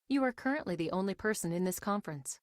You are currently the only person in this conference.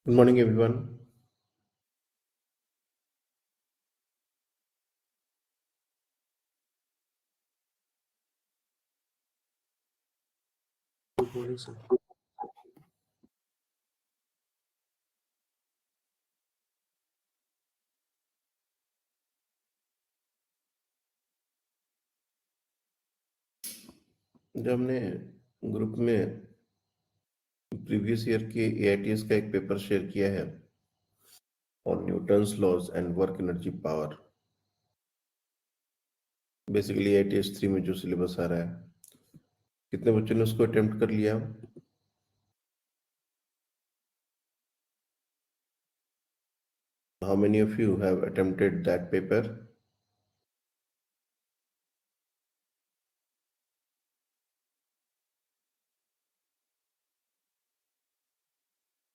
Good morning, everyone. Good morning, sir. जब हमने group में previous year के AITS का एक paper share किया है और Newton's laws and work energy power, basically AITS 3 में जो सिलेबस आ रहा है, कितने बच्चों ने उसको अटेम्प्ट कर लिया? How many of you have attempted that paper?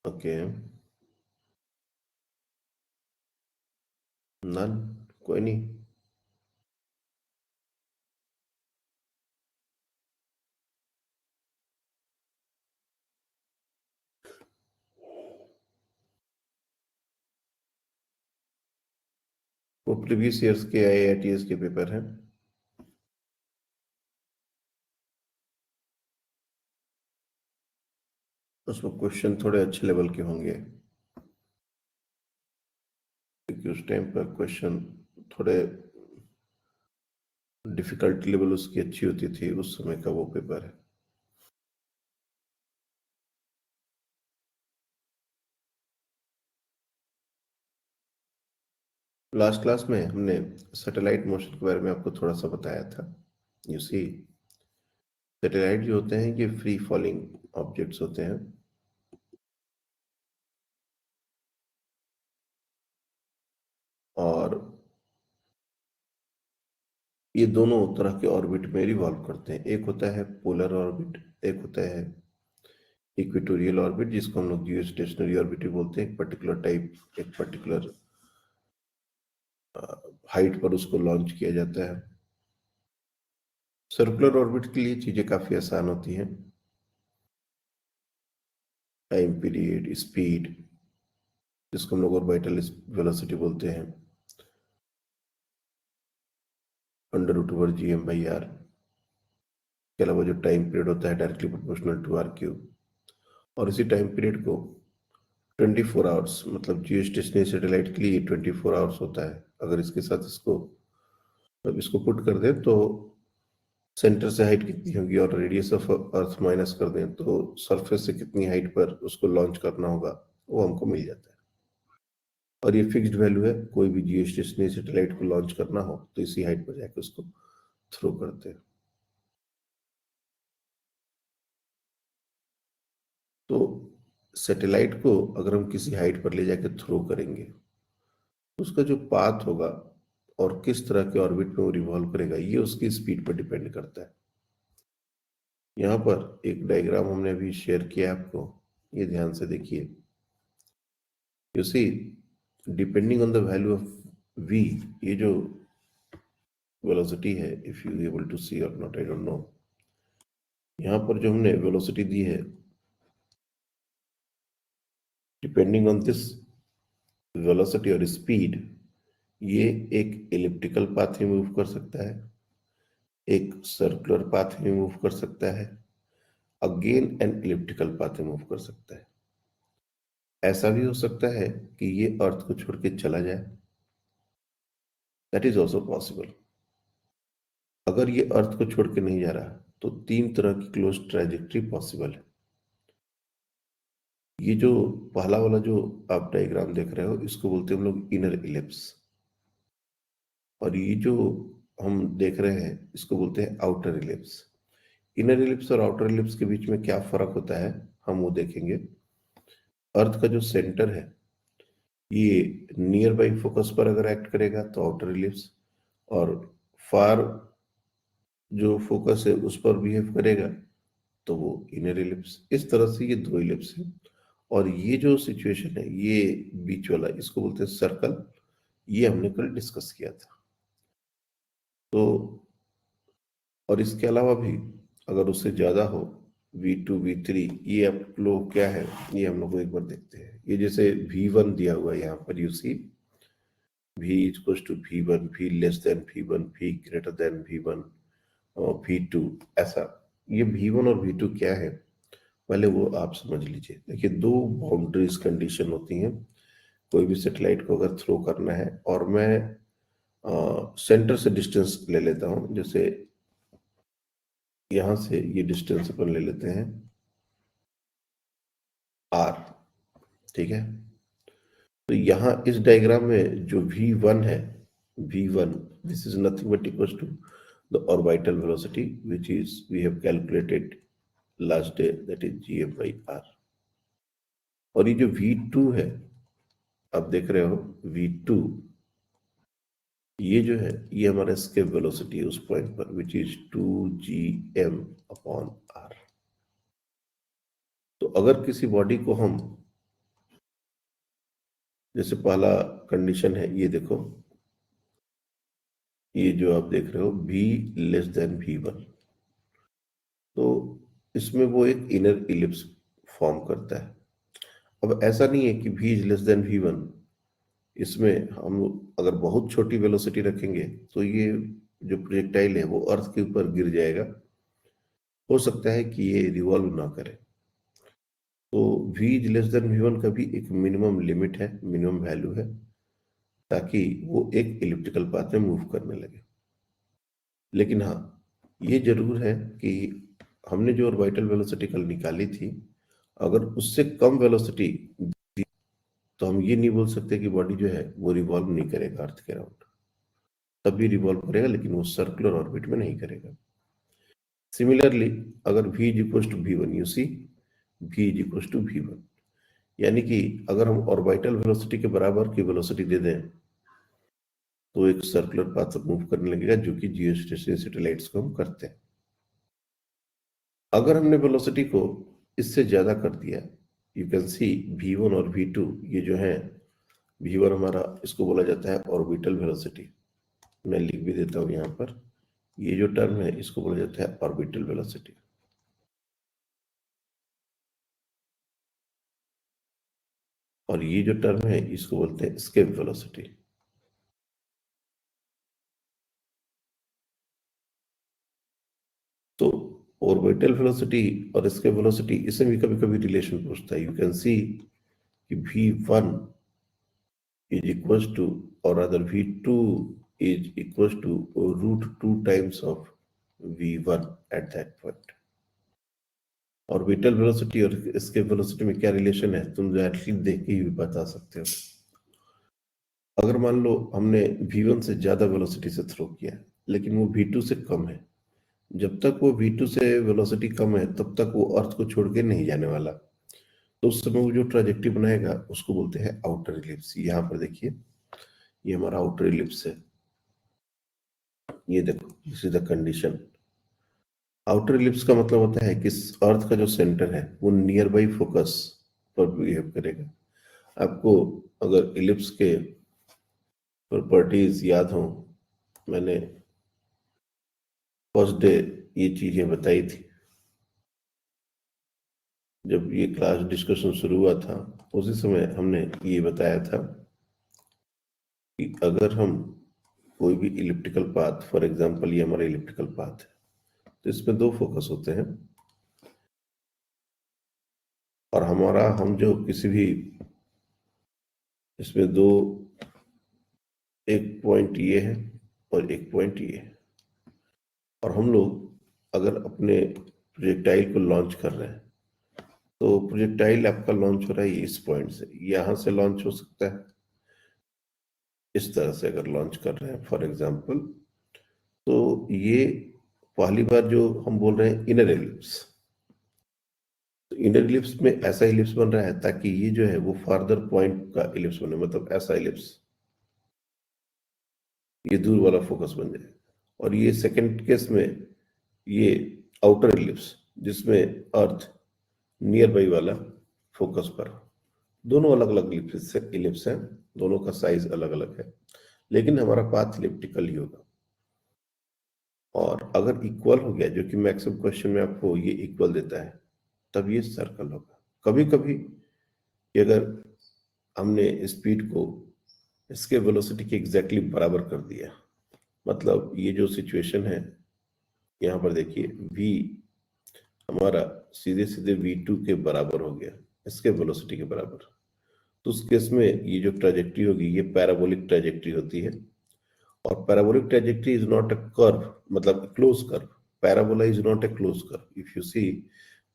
Okay, none, कोई नहीं। वो प्रीवियस ईयर्स के एआईटीएस के पेपर हैं। उसमें क्वेश्चन थोड़े अच्छे लेवल के होंगे, क्योंकि उस टाइम पर क्वेश्चन थोड़े डिफिकल्टी लेवल उसकी अच्छी होती थी, उस समय का वो पेपर है। लास्ट क्लास में हमने सैटेलाइट मोशन के बारे में आपको थोड़ा सा बताया था। यू सी, सैटेलाइट जो होते हैं ये फ्री फॉलिंग ऑब्जेक्ट्स होते हैं, और ये दोनों तरह के ऑर्बिट में रिवॉल्व करते हैं। एक होता है पोलर ऑर्बिट, एक होता है इक्वेटोरियल ऑर्बिट, जिसको हम लोग जियो स्टेशनरी ऑर्बिट भी बोलते हैं। एक पर्टिकुलर टाइप, एक पर्टिकुलर हाइट पर उसको लॉन्च किया जाता है। सर्कुलर ऑर्बिट के लिए चीजें काफी आसान होती हैं। टाइम पीरियड, स्पीड, जिसको हम लोग ऑर्बिटल वेलोसिटी बोलते हैं, अंडर रूट ओवर GM/R के अलावा जो टाइम पीरियड होता है डायरेक्टली प्रोपोर्शनल टू R3। और इसी टाइम पीरियड को 24 आवर्स, मतलब जियो स्टेशनरी सैटेलाइट के लिए 24 आवर्स होता है। अगर इसके साथ इसको, जब इसको पुट कर दें तो सेंटर से हाइट कितनी होगी और रेडियस ऑफ अर्थ माइनस कर दें तो सरफेस से कितनी हाइट पर उसको लॉन्च करना होगा, वो हमको मिल जाता है। और ये फिक्स्ड वैल्यू है। कोई भी जियो स्टेशनरी सैटेलाइट को लॉन्च करना हो तो इसी हाइट पर जाकर उसको थ्रो करते हैं। तो सैटेलाइट को अगर हम किसी हाइट पर ले जाकर थ्रो करेंगे तो उसका जो पाथ होगा और किस तरह के ऑर्बिट में वो रिवॉल्व करेगा, ये उसकी स्पीड पर डिपेंड करता है। यहाँ पर एक डायग्राम हमने अभी शेयर किया है आपको, ये ध्यान से देखिए। You see, depending on the value of v, ये जो वेलोसिटी है, if you able to see और नॉट, आई डोंट नो, यहाँ पर जो हमने वेलोसिटी दी है, डिपेंडिंग ऑन दिस वेलोसिटी और स्पीड, ये एक एलिप्टिकल पाथ में मूव कर सकता है, एक सर्कुलर पाथ में मूव कर सकता है, अगेन एन एलिप्टिकल पाथ में मूव कर सकता है। ऐसा भी हो सकता है कि ये अर्थ को छोड़ के चला जाए, दैट इज ऑल्सो पॉसिबल। अगर ये अर्थ को छोड़ के नहीं जा रहा तो तीन तरह की क्लोज ट्रैजेक्टरी पॉसिबल है। ये जो पहला वाला जो आप डायग्राम देख रहे हो, इसको बोलते हैं हम लोग इनर इलिप्स, और ये जो हम देख रहे हैं इसको बोलते हैं आउटर इलिप्स। इनर इलिप्स और आउटर इलिप्स के बीच में क्या फर्क होता है हम वो देखेंगे। अर्थ का जो सेंटर है ये नियर बाई फोकस पर अगर एक्ट करेगा तो आउटर इलिप्स, और फार जो फोकस है उस पर बिहेव करेगा तो वो इनर इलिप्स। इस तरह से ये दो इलिप्स है। और ये जो सिचुएशन है, ये बीच वाला, इसको बोलते हैं सर्कल। ये हमने कल डिस्कस किया था। तो और इसके अलावा भी अगर उससे ज्यादा हो, V2 V3, ये आप लोग क्या है, ये हम लोग एक बार देखते हैं। ये जैसे V1 दिया हुआ है यहाँ पर, you see V equal to V1, V less than V1, V greater than V1 और V2, ऐसा। ये V1 और V2 क्या है, पहले वो आप समझ लीजिए। देखिए, दो बाउंड्रीज कंडीशन होती हैं कोई भी सैटेलाइट को अगर थ्रो करना है। और मैं सेंटर से डिस्टेंस ले लेता हूं, जैसे यहां से ये डिस्टेंस अपन ले लेते हैं R, ठीक है। तो यहाँ इस डायग्राम में जो V1 है, V1, this is nothing but equal to the orbital velocity which is we have calculated last day, that is GM/R। और ये जो V2 है, आप देख रहे हो V2, ये जो है ये हमारा एस्केप वेलोसिटी है उस पॉइंट पर, विच इज 2Gm/R। तो अगर किसी बॉडी को हम, जैसे पहला कंडीशन है, ये देखो, ये जो आप देख रहे हो V लेस देन V1, तो इसमें वो एक इनर इलिप्स फॉर्म करता है। अब ऐसा नहीं है कि V is less than V1, इसमें हम अगर बहुत छोटी वेलोसिटी रखेंगे तो ये जो प्रोजेक्टाइल है वो अर्थ के ऊपर गिर जाएगा, हो सकता है कि ये रिवॉल्व ना करे। तो V is less than V1 का भी एक मिनिमम लिमिट है, मिनिमम वैल्यू है, ताकि वो एक इलिप्टिकल पाथ में मूव करने लगे। लेकिन हाँ, ये जरूर है कि हमने जो ऑर्बिटल वेलोसिटी कल निकाली थी, अगर उससे कम वेलोसिटी, तो हम ये नहीं बोल सकते कि बॉडी जो है वो रिवॉल्व नहीं करेगा अर्थ के अराउंड, तब भी रिवॉल्व करेगा, लेकिन वो सर्कुलर ऑर्बिट में नहीं करेगा। सिमिलरली अगर v is equal to V one, you see v is equal to V one, यानी कि अगर हम ऑर्बिटल वेलोसिटी के बराबर की वेलोसिटी दे दें तो एक सर्कुलर पाथ मूव करने लगेगा, जो कि जियोस्टेशनरी सैटेलाइट्स को हम करते हैं। अगर हमने वेलोसिटी को इससे ज्यादा कर दिया, यू कैन सी v1 और v2, ये जो है v1 हमारा, इसको बोला जाता है ऑर्बिटल वेलोसिटी। मैं लिख भी देता हूं यहां पर, ये जो टर्म है इसको बोला जाता है ऑर्बिटल वेलोसिटी। और ये जो टर्म है इसको बोलते हैं एस्केप वेलोसिटी। तो ऑर्बिटल वेलोसिटी और एस्केप वेलोसिटी, इससे भी कभी कभी रिलेशन पूछता है। यू कैन सी कि v1 is equals to, or rather v2 is equals to root 2 times of v1 at that point। Orbital velocity और एस्केप वेलोसिटी में क्या रिलेशन है तुम डायरेक्टली देख के ही बता सकते हो। अगर मान लो हमने v1 से ज्यादा वेलोसिटी से थ्रो किया लेकिन वो v2 से कम है, जब तक वो v2 से वेलोसिटी कम है तब तक वो अर्थ को छोड़ के नहीं जाने वाला। तो उस समय वो जो ट्रैजेक्टरी बनाएगा उसको बोलते हैं आउटर इलिप्स। यहाँ पर देखिए, ये हमारा आउटर इलिप्स है, ये देखो, this is the condition. Outer ellipse का मतलब होता है कि अर्थ का जो सेंटर है वो नियर बाई फोकस पर बिहेव करेगा। आपको अगर इलिप्स के प्रॉपर्टीज याद हो, मैंने फर्स्ट डे ये चीजें बताई थी जब ये क्लास डिस्कशन शुरू हुआ था। उसी समय हमने ये बताया था कि अगर हम कोई भी इलिप्टिकल पाथ, फॉर एग्जांपल ये हमारा इलिप्टिकल पाथ है, तो इसमें दो फोकस होते हैं। और हमारा, हम जो किसी भी, इसमें दो, एक पॉइंट ये है और एक पॉइंट ये है। और हम लोग अगर अपने प्रोजेक्टाइल को लॉन्च कर रहे हैं तो प्रोजेक्टाइल आपका लॉन्च हो रहा है इस पॉइंट से, यहां से लॉन्च हो सकता है, इस तरह से अगर लॉन्च कर रहे हैं फॉर एग्जांपल। तो ये पहली बार जो हम बोल रहे हैं इनर एलिप्स, तो इनर इलिप्स में ऐसा इलिप्स बन रहा है ताकि ये जो है वो फार्दर पॉइंट का इलिप्स बने, मतलब ऐसा इलिप्स, ये दूर वाला फोकस बन जाए। और ये सेकंड केस में ये आउटर इलिप्स जिसमें अर्थ नियर बाई वाला फोकस पर, दोनों अलग अलग इलिप्स हैं, दोनों का साइज अलग अलग है, लेकिन हमारा पाथ इलिप्टिकल ही होगा। और अगर इक्वल हो गया, जो कि मैक्सिमम क्वेश्चन में आपको ये इक्वल देता है, तब ये सर्कल होगा। कभी कभी अगर हमने स्पीड को इसके वेलोसिटी के एग्जैक्टली बराबर कर दिया, मतलब ये जो सिचुएशन है यहाँ पर देखिए, v हमारा सीधे सीधे v2 के बराबर हो गया, इसके वेलोसिटी के बराबर, तो उस केस में ये जो ट्रैजेक्टरी होगी ये पैराबोलिक ट्रैजेक्टरी होती है। और parabolic trajectory is not a curve, मतलब close curve. Parabola is not a close curve. If you see,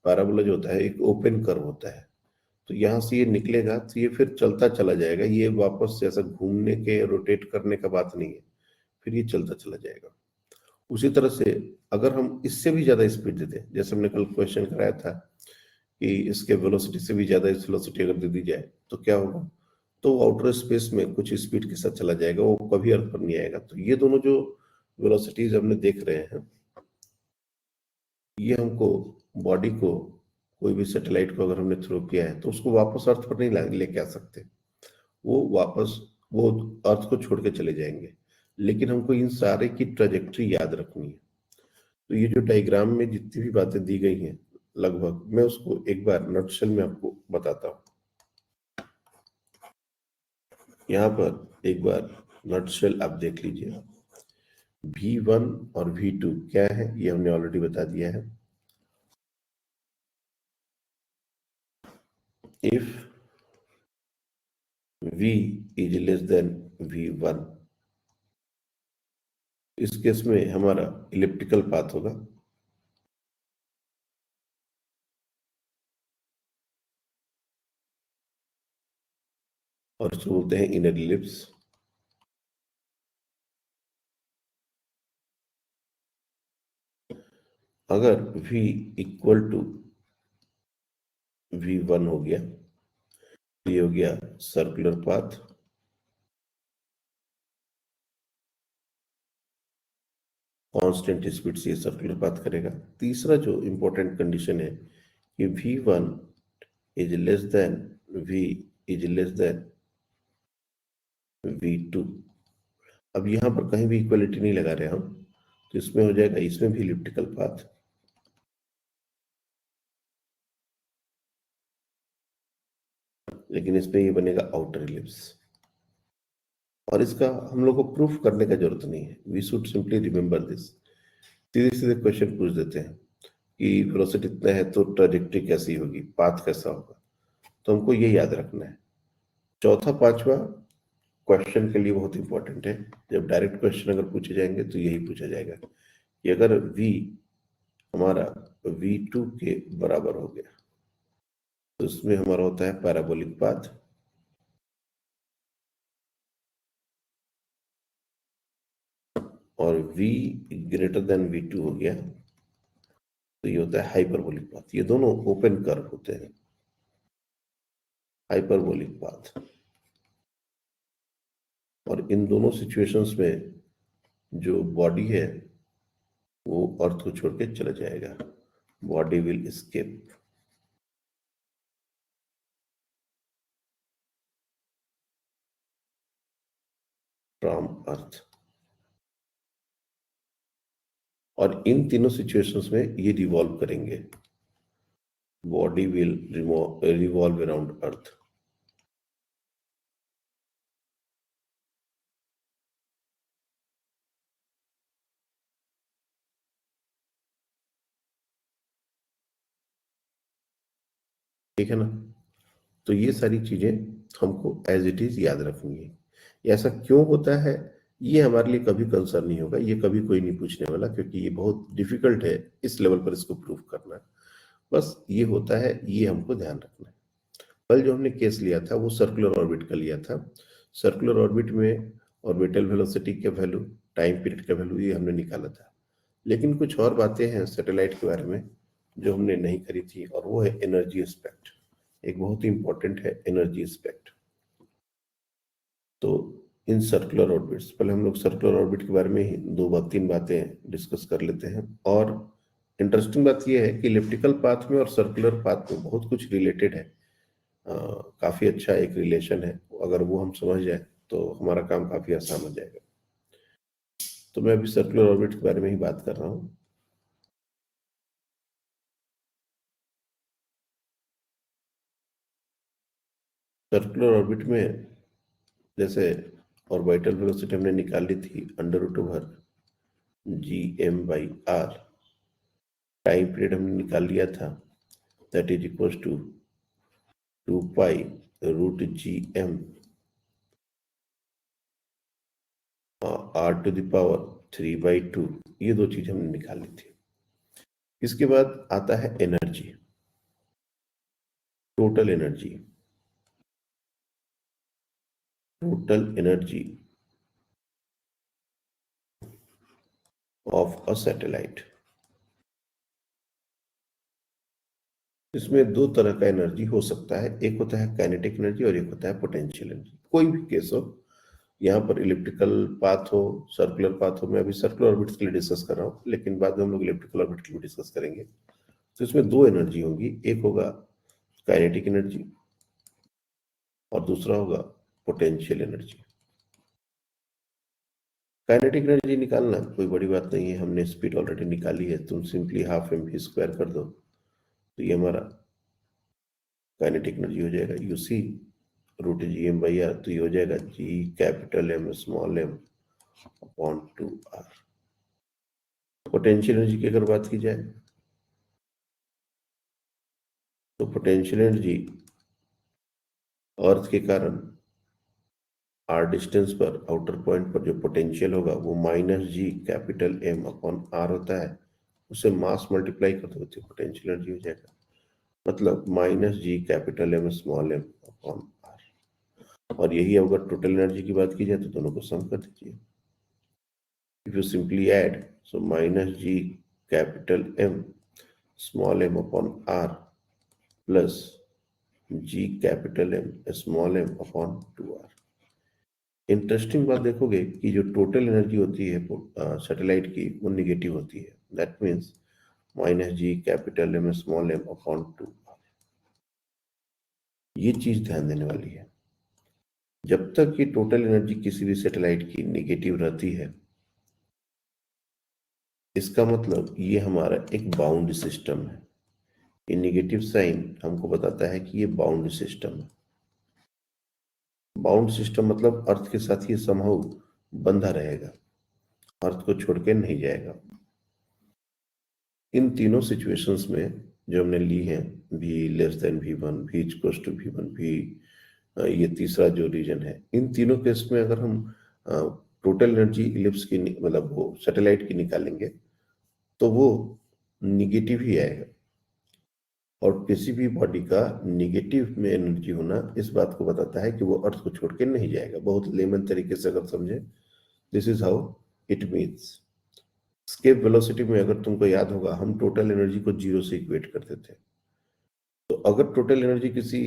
parabola जो होता है एक ओपन कर्व होता है, तो यहां से ये निकलेगा तो ये फिर चलता चला जाएगा, ये वापस से ऐसा घूमने के, रोटेट करने का बात नहीं है, फिर ये चलता चला जाएगा। उसी तरह से अगर हम इससे भी ज्यादा स्पीड देते हैं, जैसे हमने कल क्वेश्चन कराया था कि इसके वेलोसिटी से भी ज्यादा इस वेलोसिटी अगर दे दी जाए तो क्या होगा, तो आउटर स्पेस में कुछ स्पीड के साथ चला जाएगा, वो कभी अर्थ पर नहीं आएगा। तो ये दोनों जो वेलोसिटीज हमने देख रहे हैं, ये हमको बॉडी को, कोई भी सैटेलाइट को अगर हमने थ्रो किया है तो उसको वापस अर्थ पर नहीं लेके आ सकते, वो वापस वो अर्थ को छोड़ के चले जाएंगे। लेकिन हमको इन सारे की ट्रेजेक्टरी याद रखनी है। तो ये जो डायग्राम में जितनी भी बातें दी गई हैं लगभग, मैं उसको एक बार नटशेल में आपको बताता हूँ। यहाँ पर एक बार नटशेल आप देख लीजिए। v1 और v2 क्या है ये हमने ऑलरेडी बता दिया है। If v is less than v1, इस केस में हमारा इलिप्टिकल पाथ होगा। और इसको बोलते हैं इनर इलिप्स। अगर v इक्वल टू v1 हो गया तो ये हो गया सर्कुलर पाथ, कांस्टेंट स्पीड से ये सर्कुलर पाथ करेगा। तीसरा जो इंपॉर्टेंट कंडीशन है कि v1 is less than v is less than v2। अब यहां पर कहीं भी इक्वलिटी नहीं लगा रहे हम, तो इसमें हो जाएगा, इसमें भी इलिप्टिकल पाथ, लेकिन इसमें ये बनेगा आउटर इलिप्स। और इसका हम लोग को प्रूफ करने का जरूरत नहीं है, we should simply remember this. सीधे सीधे क्वेश्चन पूछ देते हैं कि वेलोसिटी इतना है तो ट्रैजेक्टरी कैसी होगी, पाथ कैसा होगा, तो हमको ये याद रखना है। चौथा पांचवा क्वेश्चन के लिए बहुत इंपॉर्टेंट है। जब डायरेक्ट क्वेश्चन अगर पूछे जाएंगे तो यही पूछा जाएगा कि अगर v हमारा v2 के बराबर हो गया तो इसमें हमारा होता है पैराबोलिक पाथ, और v ग्रेटर देन v2 हो गया तो ये होता है हाइपरबोलिक पाथ। ये दोनों ओपन कर्व होते हैं, हाइपरबोलिक पाथ। और इन दोनों सिचुएशंस में जो बॉडी है वो अर्थ को छोड़ के चला जाएगा, बॉडी विल एस्केप फ्रॉम अर्थ। और इन तीनों सिचुएशंस में ये रिवॉल्व करेंगे, बॉडी विल रिवॉल्व अराउंड अर्थ। ठीक है ना? तो ये सारी चीजें हमको एज इट इज याद रखनी है। ये ऐसा क्यों होता है ये हमारे लिए कभी कंसर्न नहीं होगा, ये कभी कोई नहीं पूछने वाला, क्योंकि ये बहुत डिफिकल्ट है इस लेवल पर इसको प्रूव करना। बस ये होता है, ये हमको ध्यान रखना है। कल जो हमने केस लिया था वो सर्कुलर ऑर्बिट का लिया था। सर्कुलर ऑर्बिट में ऑर्बिटल वेलोसिटी का वैल्यू, टाइम पीरियड का वैल्यू ये हमने निकाला था। लेकिन कुछ और बातें हैं सैटेलाइट के बारे में जो हमने नहीं करी थी, और वो है एनर्जी एस्पेक्ट। एक बहुत ही इंपॉर्टेंट है एनर्जी एस्पेक्ट। तो इन सर्कुलर ऑर्बिट्स, पहले हम लोग सर्कुलर ऑर्बिट के बारे में ही तीन बातें डिस्कस कर लेते हैं। और इंटरेस्टिंग बात यह है कि इलिप्टिकल पाथ में और सर्कुलर पाथ में बहुत कुछ रिलेटेड है। काफी अच्छा एक रिलेशन है। अगर वो हम समझ जाए तो हमारा काम काफी आसान हो जाएगा। तो मैं अभी सर्कुलर ऑर्बिट के बारे में ही बात कर रहा हूँ। सर्कुलर ऑर्बिट में जैसे ऑर्बिटल वेलोसिटी हमने निकाली थी √g m/r, टाइम पीरियड हमने निकाल लिया था, that is equal to 2π√gm r⁵ ये दो चीज हमने निकाली थी। इसके बाद आता है energy, total energy. Total energy of a satellite. इसमें दो तरह का एनर्जी हो सकता है, एक होता है काइनेटिक एनर्जी और एक होता है पोटेंशियल एनर्जी। कोई भी केस हो, यहाँ पर इलिप्टिकल पाथ हो, सर्कुलर पाथ हो, मैं अभी सर्कुलर ऑर्बिट्स के लिए डिस्कस कर रहा हूँ, लेकिन बाद में हम लोग इलिप्टिकल ऑर्बिट के लिए डिस्कस करेंगे। तो इसमें दो एनर्जी होगी, एक होगा काइनेटिक एनर्जी और दूसरा होगा पोटेंशियल एनर्जी। काइनेटिक एनर्जी निकालना कोई बड़ी बात नहीं है, हमने स्पीड ऑलरेडी निकाली है, तुम सिंपली ½ mv² कर दो तो ये हमारा काइनेटिक एनर्जी हो जाएगा, यूसी √gm/r। तो ये हो जाएगा G∠M/m/2r। पोटेंशियल एनर्जी की अगर बात की जाए तो पोटेंशियल एनर्जी अर्थ के कारण r डिस्टेंस पर, आउटर पॉइंट पर जो पोटेंशियल होगा वो -G∠M/r होता है। उसे मास मल्टीप्लाई कर दो तो पोटेंशियल एनर्जी हो जाएगा, मतलब -G∠M/m/r। और यही अगर टोटल एनर्जी की बात की जाए तो दोनों को सम कर दीजिए। If you simply add, so minus G capital M small M upon R plus G capital M small M upon 2r। Interesting बात देखोगे कि जो टोटल एनर्जी होती है सैटेलाइट की वो निगेटिव होती है। That means minus G capital M small M upon 2r। ये चीज ध्यान देने वाली है। जब तक ये टोटल एनर्जी किसी भी सैटेलाइट की निगेटिव रहती है, इसका मतलब ये हमारा एक बाउंड सिस्टम है। ये निगेटिव साइन हमको बताता है कि ये बाउंड सिस्टम है। बाउंड सिस्टम मतलब अर्थ के साथ ये समहाउ बंधा रहेगा, अर्थ को छोड़ के नहीं जाएगा। इन तीनों सिचुएशंस में जो हमने ली है, v less than v1, v equals to v1, v ये तीसरा जो रीजन है, इन तीनों केस में अगर हम टोटल एनर्जी इलिप्स की मतलब वो सैटेलाइट की निकालेंगे तो वो निगेटिव ही आएगा। और किसी भी बॉडी का निगेटिव में एनर्जी होना इस बात को बताता है कि वो अर्थ को छोड़ के नहीं जाएगा। बहुत लेमन तरीके से अगर समझे, this is how it means. Escape velocity में अगर तुमको याद होगा, हम टोटल एनर्जी को जीरो से इक्वेट करते थे। तो अगर टोटल एनर्जी किसी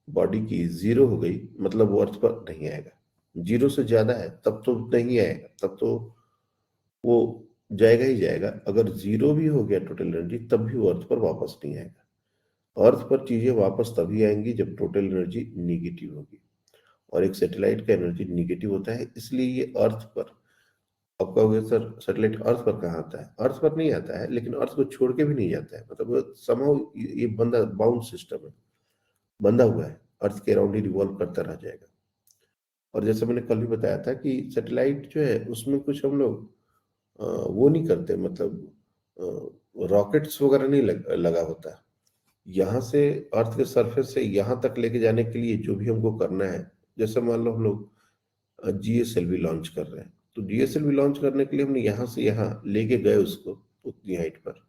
बॉडी की जीरो हो गई मतलब वो अर्थ पर नहीं आएगा। जीरो से ज्यादा है तब तो नहीं आएगा, तब तो वो जाएगा ही जाएगा। अगर जीरो भी हो गया टोटल एनर्जी तब भी वो अर्थ पर वापस नहीं आएगा। अर्थ पर चीजें वापस तभी आएंगी जब टोटल एनर्जी निगेटिव होगी। और एक सैटेलाइट का एनर्जी निगेटिव होता है, इसलिए ये अर्थ पर, आप कहोगे सर सैटेलाइट अर्थ पर कहाँ आता है? अर्थ पर नहीं आता है, लेकिन अर्थ को छोड़ के भी नहीं जाता है। मतलब समहाउ ये बंधा बाउंड सिस्टम है, बंधा हुआ है, अर्थ के अराउंड ही रिवॉल्व करता रह जाएगा। और जैसे मैंने कल भी बताया था कि सैटेलाइट जो है उसमें कुछ हम लोग वो नहीं करते, मतलब रॉकेट्स वगैरह नहीं लगा होता। यहाँ से अर्थ के सरफेस से यहाँ तक लेके जाने के लिए जो भी हमको करना है, जैसे मान लो हम लोग जीएसएलवी लॉन्च कर रहे हैं, तो जीएसएलवी लॉन्च करने के लिए हमने यहाँ से यहाँ लेके गए उसको उतनी हाइट पर,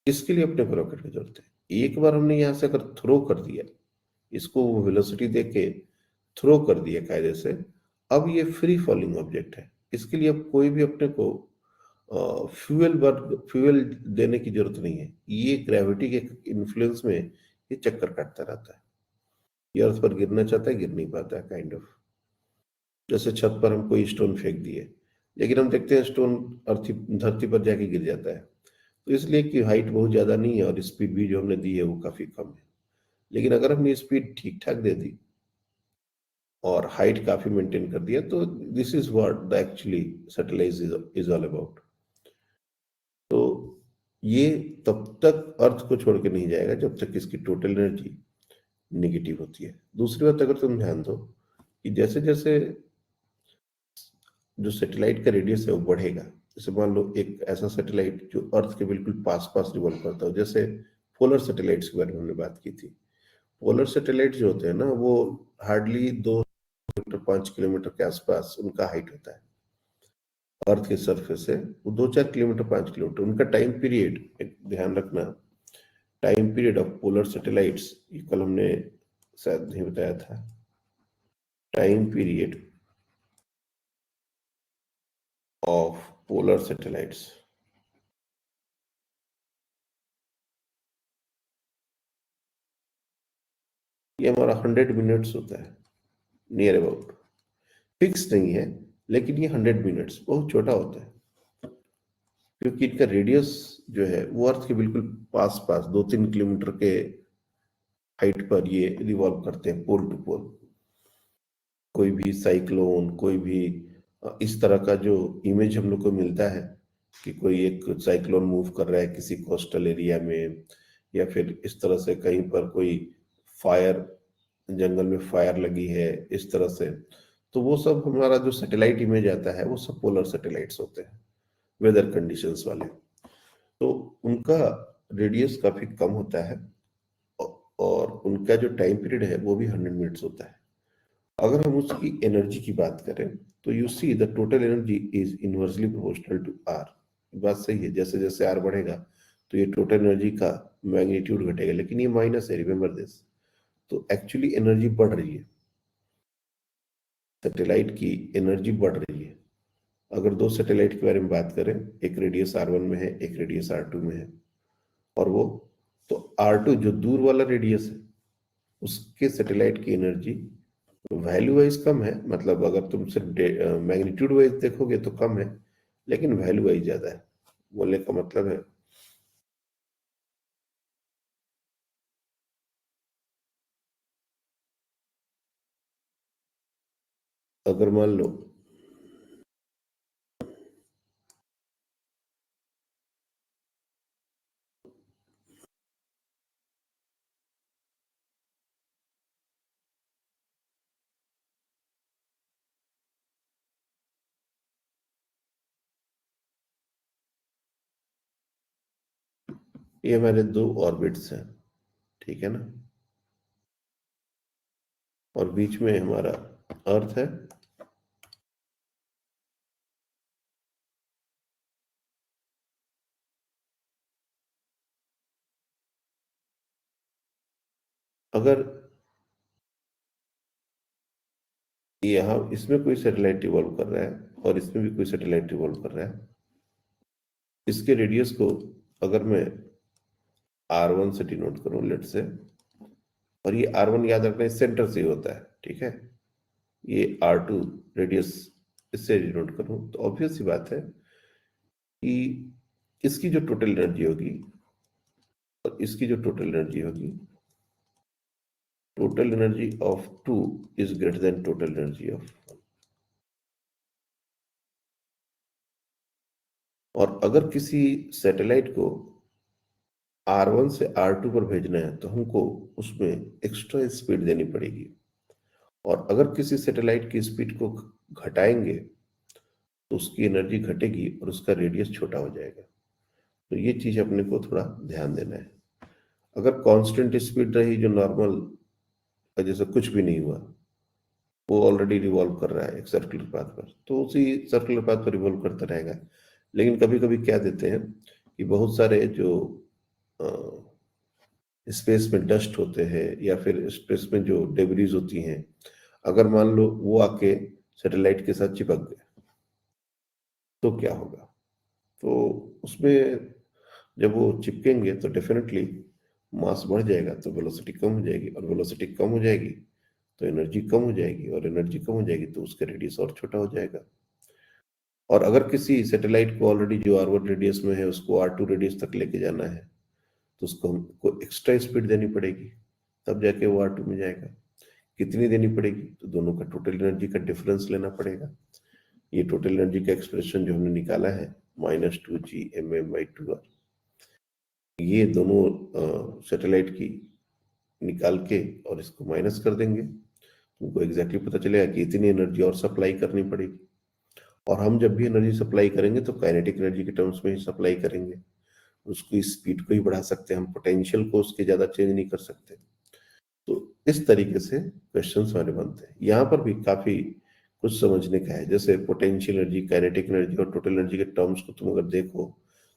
इसके लिए अपने को रॉकेट की जरूरत है। एक बार हमने यहाँ से अगर थ्रो कर दिया, इसको वो वेलोसिटी दे के थ्रो कर दिया कायदे से, अब ये फ्री फॉलिंग ऑब्जेक्ट है। इसके लिए अब कोई भी अपने को फ्यूल देने की जरूरत नहीं है। ये ग्रेविटी के इन्फ्लुएंस में ये चक्कर काटता रहता है। ये अर्थ पर गिरना चाहता है, गिर नहीं पाता है, काइंड ऑफ। जैसे छत पर हम कोई स्टोन फेंक दिए, लेकिन हम देखते हैं स्टोन अर्थी धरती पर जाके गिर जाता है। तो इसलिए कि हाइट बहुत ज्यादा नहीं है और स्पीड भी जो हमने दी है वो काफी कम है। लेकिन अगर हमने स्पीड ठीक ठाक दे दी और हाइट काफी मेंटेन कर दिया, तो this is what the actually satellite is all about. तो ये तब तक अर्थ को छोड़ के नहीं जाएगा जब तक इसकी टोटल एनर्जी निगेटिव होती है। दूसरी बात अगर तुम ध्यान दो कि जैसे जैसे जो सैटेलाइट का रेडियस है वो बढ़ेगा, जैसे मान लो एक ऐसा सैटेलाइट जो अर्थ के बिल्कुल पास पास रिवॉल्व करता हो, जैसे पोलर सैटेलाइट्स के बारे में हमने बात की थी। पोलर सैटेलाइट जो होते हैं ना, वो हार्डली 2 किलोमीटर 5 किलोमीटर के आसपास उनका हाइट होता है अर्थ के सरफेस से। वो 2-4 किलोमीटर 5 किलोमीटर उनका टाइम पीरियड, एक ध्यान रखना, time period of polar satellites, ये कल हमने शायद नहीं बताया था। Time period of polar satellites, ये हमारा 100 मिनट्स होता है, नियर अबाउट। फिक्स नहीं है, लेकिन ये 100 मिनट्स बहुत छोटा होता है, क्योंकि इनका रेडियस जो है वो अर्थ के बिल्कुल पास पास 2-3 किलोमीटर के हाइट पर ये रिवॉल्व करते हैं, पोल टू पोल। कोई भी साइक्लोन, कोई भी इस तरह का जो इमेज हम लोग को मिलता है कि कोई एक साइक्लोन मूव कर रहा है किसी कोस्टल एरिया में, या फिर इस तरह से कहीं पर कोई फायर, जंगल में फायर लगी है, इस तरह से, तो वो सब हमारा जो सैटेलाइट इमेज आता है वो सब पोलर सैटेलाइट्स होते हैं, वेदर कंडीशंस वाले। तो उनका रेडियस काफी कम होता है और उनका जो टाइम पीरियड है वो भी 100 मिनट्स होता है। अगर हम उसकी एनर्जी की बात करें तो you see the total energy is inversely proportional to R. बात सही है, जैसे जैसे आर बढ़ेगा तो ये टोटल एनर्जी का मैग्नीट्यूड घटेगा, लेकिन ये माइनस है, रिमेंबर दिस। तो एक्चुअली एनर्जी बढ़ रही है, सैटेलाइट की एनर्जी बढ़ रही है। अगर दो सैटेलाइट के बारे में बात करें, एक रेडियस R1 में है, एक रेडियस R2 में है, और वो तो R2 जो दूर वाला रेडियस है उसके सैटेलाइट की एनर्जी वैल्यू वाइज कम है, मतलब अगर तुम सिर्फ मैग्नीट्यूड वाइज देखोगे तो कम है, लेकिन वैल्यू वाइज ज्यादा है। बोलने का मतलब है अगर मान लो ये हमारे दो ऑर्बिट्स हैं, ठीक है ना, और बीच में हमारा अर्थ है। अगर यहाँ इसमें कोई सैटेलाइट रिवॉल्व कर रहा है और इसमें भी कोई सैटेलाइट रिवॉल्व कर रहा है, इसके रेडियस को अगर मैं R1 से डिनोट करूं लेट से, और ये R1 याद रखना इस सेंटर से ही होता है, ठीक है, ये R2 रेडियस इससे डिनोट करूं, तो ऑब्वियस सी बात है कि इसकी जो टोटल एनर्जी होगी और इसकी जो टोटल एनर्जी होगी, total energy of two is greater than total energy of one. और अगर किसी सैटेलाइट को R1 से R2 पर भेजना है तो हमको उसमें एक्स्ट्रा स्पीड देनी पड़ेगी, और अगर किसी सैटेलाइट की स्पीड को घटाएंगे तो उसकी एनर्जी घटेगी और उसका रेडियस छोटा हो जाएगा। तो ये चीज अपने को थोड़ा ध्यान देना है। अगर कांस्टेंट स्पीड रही जो नॉर्मल, जैसे कुछ भी नहीं हुआ, वो ऑलरेडी रिवॉल्व कर रहा है एक सर्कुलर पाथ पर, तो उसी सर्कुलर पाथ पर रिवॉल्व करता रहेगा। लेकिन कभी कभी क्या देते हैं कि बहुत सारे जो स्पेस में डस्ट होते हैं या फिर स्पेस में जो डेब्रीज होती हैं, अगर मान लो वो आके सैटेलाइट के साथ चिपक गए तो क्या होगा? तो उसमें जब वो चिपकेंगे तो डेफिनेटली मास बढ़ जाएगा, तो वेलोसिटी कम हो जाएगी, और वेलोसिटी कम हो जाएगी तो एनर्जी कम हो जाएगी, और एनर्जी कम हो जाएगी तो उसका रेडियस और छोटा हो जाएगा। और अगर किसी सैटेलाइट को ऑलरेडी जो R1 रेडियस में है उसको R2 रेडियस तक लेके जाना है तो उसको हमको एक्स्ट्रा स्पीड देनी पड़ेगी, तब जाके वो R2 में जाएगा। कितनी देनी पड़ेगी? तो दोनों का टोटल एनर्जी का डिफरेंस लेना पड़ेगा। ये टोटल एनर्जी का एक्सप्रेशन जो हमने निकाला है -2G mm/2r, ये दोनों सैटेलाइट की निकाल के और इसको माइनस कर देंगे, तुमको एग्जैक्टली पता चलेगा कि इतनी एनर्जी और सप्लाई करनी पड़ेगी। और हम जब भी एनर्जी सप्लाई करेंगे तो काइनेटिक एनर्जी के टर्म्स में ही सप्लाई करेंगे, उसकी स्पीड को ही बढ़ा सकते हैं, हम पोटेंशियल को उसके ज्यादा चेंज नहीं कर सकते। तो इस तरीके से क्वेश्चंस हमारे बनते हैं। यहाँ पर भी काफी कुछ समझने का है, जैसे पोटेंशियल एनर्जी, काइनेटिक एनर्जी और टोटल एनर्जी के टर्म्स को तुम अगर देखो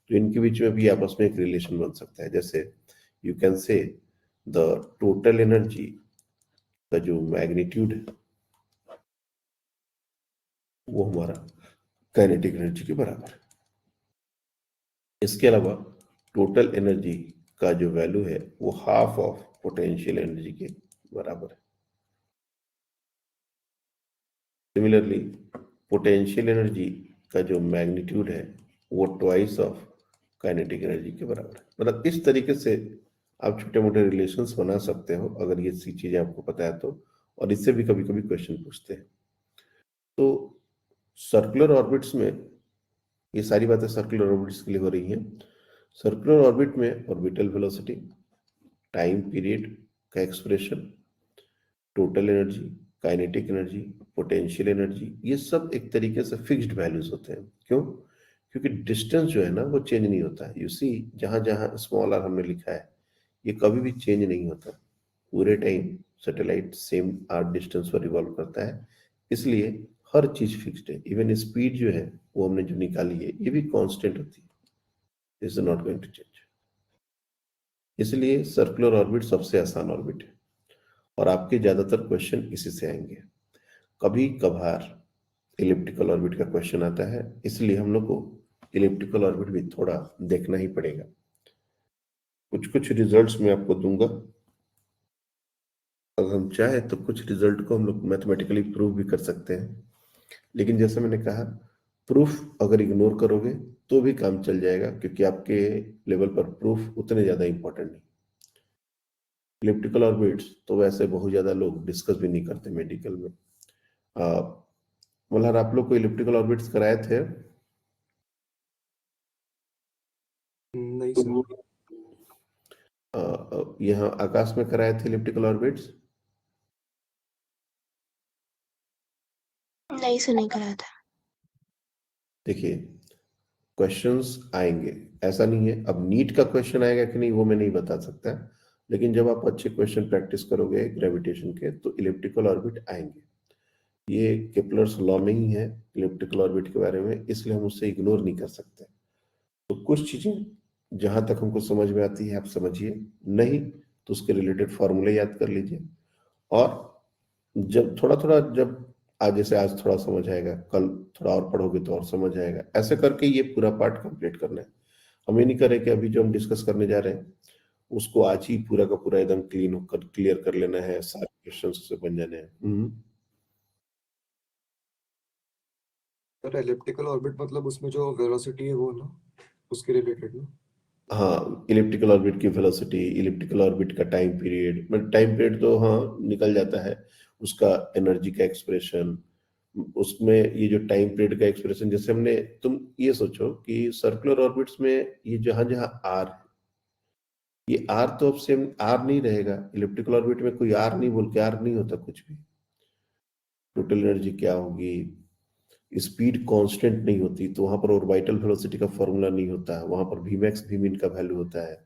तो इनके बीच में भी आपस में एक रिलेशन बन सकता है। जैसे you can say the total energy का जो मैग्नीट्यूड है वो हमारा काइनेटिक एनर्जी के बराबर है। इसके अलावा टोटल एनर्जी का जो वैल्यू है वो हाफ ऑफ पोटेंशियल एनर्जी के बराबर है। सिमिलरली पोटेंशियल एनर्जी का जो मैग्नीट्यूड है वो ट्वाइस ऑफ काइनेटिक एनर्जी के बराबर है। मतलब इस तरीके से आप छोटे मोटे रिलेशंस बना सकते हो अगर ये सी चीजें आपको पता है तो, और इससे भी कभी कभी क्वेश्चन पूछते हैं। तो सर्कुलर ऑर्बिट्स में ये सारी बातें सर्कुलर ऑर्बिट्स के लिए हो रही हैं। सर्कुलर ऑर्बिट में ऑर्बिटल वेलोसिटी, टाइम पीरियड का expression, total energy, kinetic energy, potential energy, ये सब एक तरीके से फिक्स्ड वैल्यूज होते हैं। क्यों? क्योंकि डिस्टेंस जो है ना वो चेंज नहीं होता है। यू सी जहां जहां स्मॉल आर हमने लिखा है ये कभी भी चेंज नहीं होता, पूरे time satellite same R distance पर रिवॉल्व करता है, इसलिए हर चीज फिक्स्ड है। इवन स्पीड जो है वो हमने जो निकाली है ये भी कांस्टेंट होती है, this is not going to change. इसलिए सर्कुलर ऑर्बिट सबसे आसान ऑर्बिट है और आपके ज्यादातर क्वेश्चन इसी से आएंगे। कभी कभार इलिप्टिकल ऑर्बिट का क्वेश्चन आता है, इसलिए हम लोग को इलिप्टिकल ऑर्बिट भी थोड़ा देखना ही पड़ेगा। कुछ कुछ रिजल्ट्स मैं आपको दूंगा, अगर हम चाहे तो कुछ रिजल्ट को हम लोग मैथमेटिकली प्रूव भी कर सकते हैं, लेकिन जैसे मैंने कहा, प्रूफ अगर इग्नोर करोगे तो भी काम चल जाएगा, क्योंकि आपके लेवल पर प्रूफ उतने ज्यादा इंपॉर्टेंट नहीं। इलिप्टिकल ऑर्बिट्स तो वैसे बहुत ज्यादा लोग डिस्कस भी नहीं करते मेडिकल में। मल्हार, आप लोग को इलिप्टिकल ऑर्बिट्स कराए थे? नहीं सर। यहाँ आकाश में कराए थे इलिप्टिकल ऑर्बिट्स? नहीं सर, नहीं कराया था। देखिए, क्वेश्चंस आएंगे, ऐसा नहीं है। अब नीट का क्वेश्चन आएगा कि नहीं वो मैं नहीं बता सकता, लेकिन जब आप अच्छे क्वेश्चन प्रैक्टिस करोगे ग्रेविटेशन के तो इलिप्टिकल ऑर्बिट आएंगे। ये केपलर्स लॉ में ही है इलिप्टिकल ऑर्बिट के बारे में, इसलिए हम उससे इग्नोर नहीं कर सकते। तो कुछ चीजें जहां तक हमको समझ में आती है आप समझिए, नहीं तो उसके रिलेटेड फॉर्मूले याद कर लीजिए। और जब थोड़ा थोड़ा, जब आज जैसे आज थोड़ा समझ आएगा, कल थोड़ा और पढ़ोगे तो और समझ आएगा, ऐसे करके ये पूरा पार्ट कंप्लीट करना है। हम ये नहीं करें कि अभी जो हम डिस्कस करने जा रहे हैं उसको आज ही पूरा का पूरा एकदम क्लीन होकर क्लियर कर लेना है, सारे क्वेश्चन से बन जाने हैं। सर एलिप्टिकल ऑर्बिट मतलब उसमें जो वेलोसिटी है वो ना, उसके रिलेटेड ना? हाँ, इलिप्टिकल ऑर्बिट की वेलोसिटी, इलिप्टिकल ऑर्बिट का टाइम पीरियड, मतलब टाइम पीरियड तो हाँ निकल जाता है, उसका एनर्जी का एक्सप्रेशन, उसमें ये जो टाइम पीरियड का एक्सप्रेशन, जैसे हमने, तुम ये सोचो कि सर्कुलर ऑर्बिट्स में ये जहां जहां आर है, ये आर तो अब सेम आर नहीं रहेगा। इलिप्टिकल ऑर्बिट में कोई आर नहीं, बोल के आर नहीं होता कुछ भी। टोटल एनर्जी क्या होगी, स्पीड कांस्टेंट नहीं होती, तो वहां पर ऑर्बिटल वेलोसिटी का फॉर्मूला नहीं होता, वहां पर वी मैक्स वी मिन का वैल्यू होता है।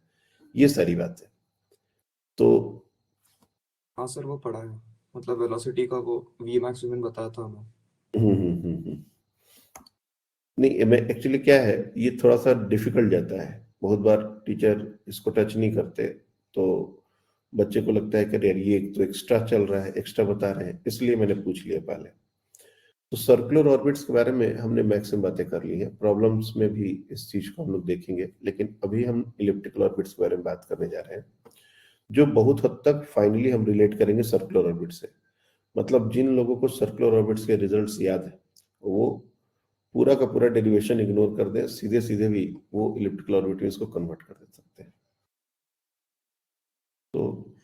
ये सारी बातें तो हाँ सर, वो पढ़ा है। मतलब वेलोसिटी का वो वी मैक्स वी बताया था हमें। हम्म। नहीं, मैं एक्चुअली क्या है, ये थोड़ा सा डिफिकल्ट जाता है, बहुत बार टीचर इसको टच नहीं करते, तो बच्चे को लगता है कि यार ये तो एक्स्ट्रा चल रहा है, एक्स्ट्रा बता रहे हैं, इसलिए मैंने पूछ लिया पहले। तो सर्कुलर ऑर्बिट्स के बारे में हमने मैक्सिमम बातें कर ली हैं, प्रॉब्लम्स में भी इस चीज को हम लोग देखेंगे, लेकिन अभी हम इलिप्टिकल ऑर्बिट्स के बारे में बात करने जा रहे हैं, जो बहुत हद तक फाइनली हम रिलेट करेंगे सर्कुलर ऑर्बिट से। मतलब जिन लोगों को सर्कुलर ऑर्बिट्स के रिजल्ट्स याद है, वो पूरा का पूरा डेरिवेशन इग्नोर कर दें, सीधे सीधे भी वो इलिप्टिकल ऑर्बिट में इसको कन्वर्ट कर दे सकते हैं। तो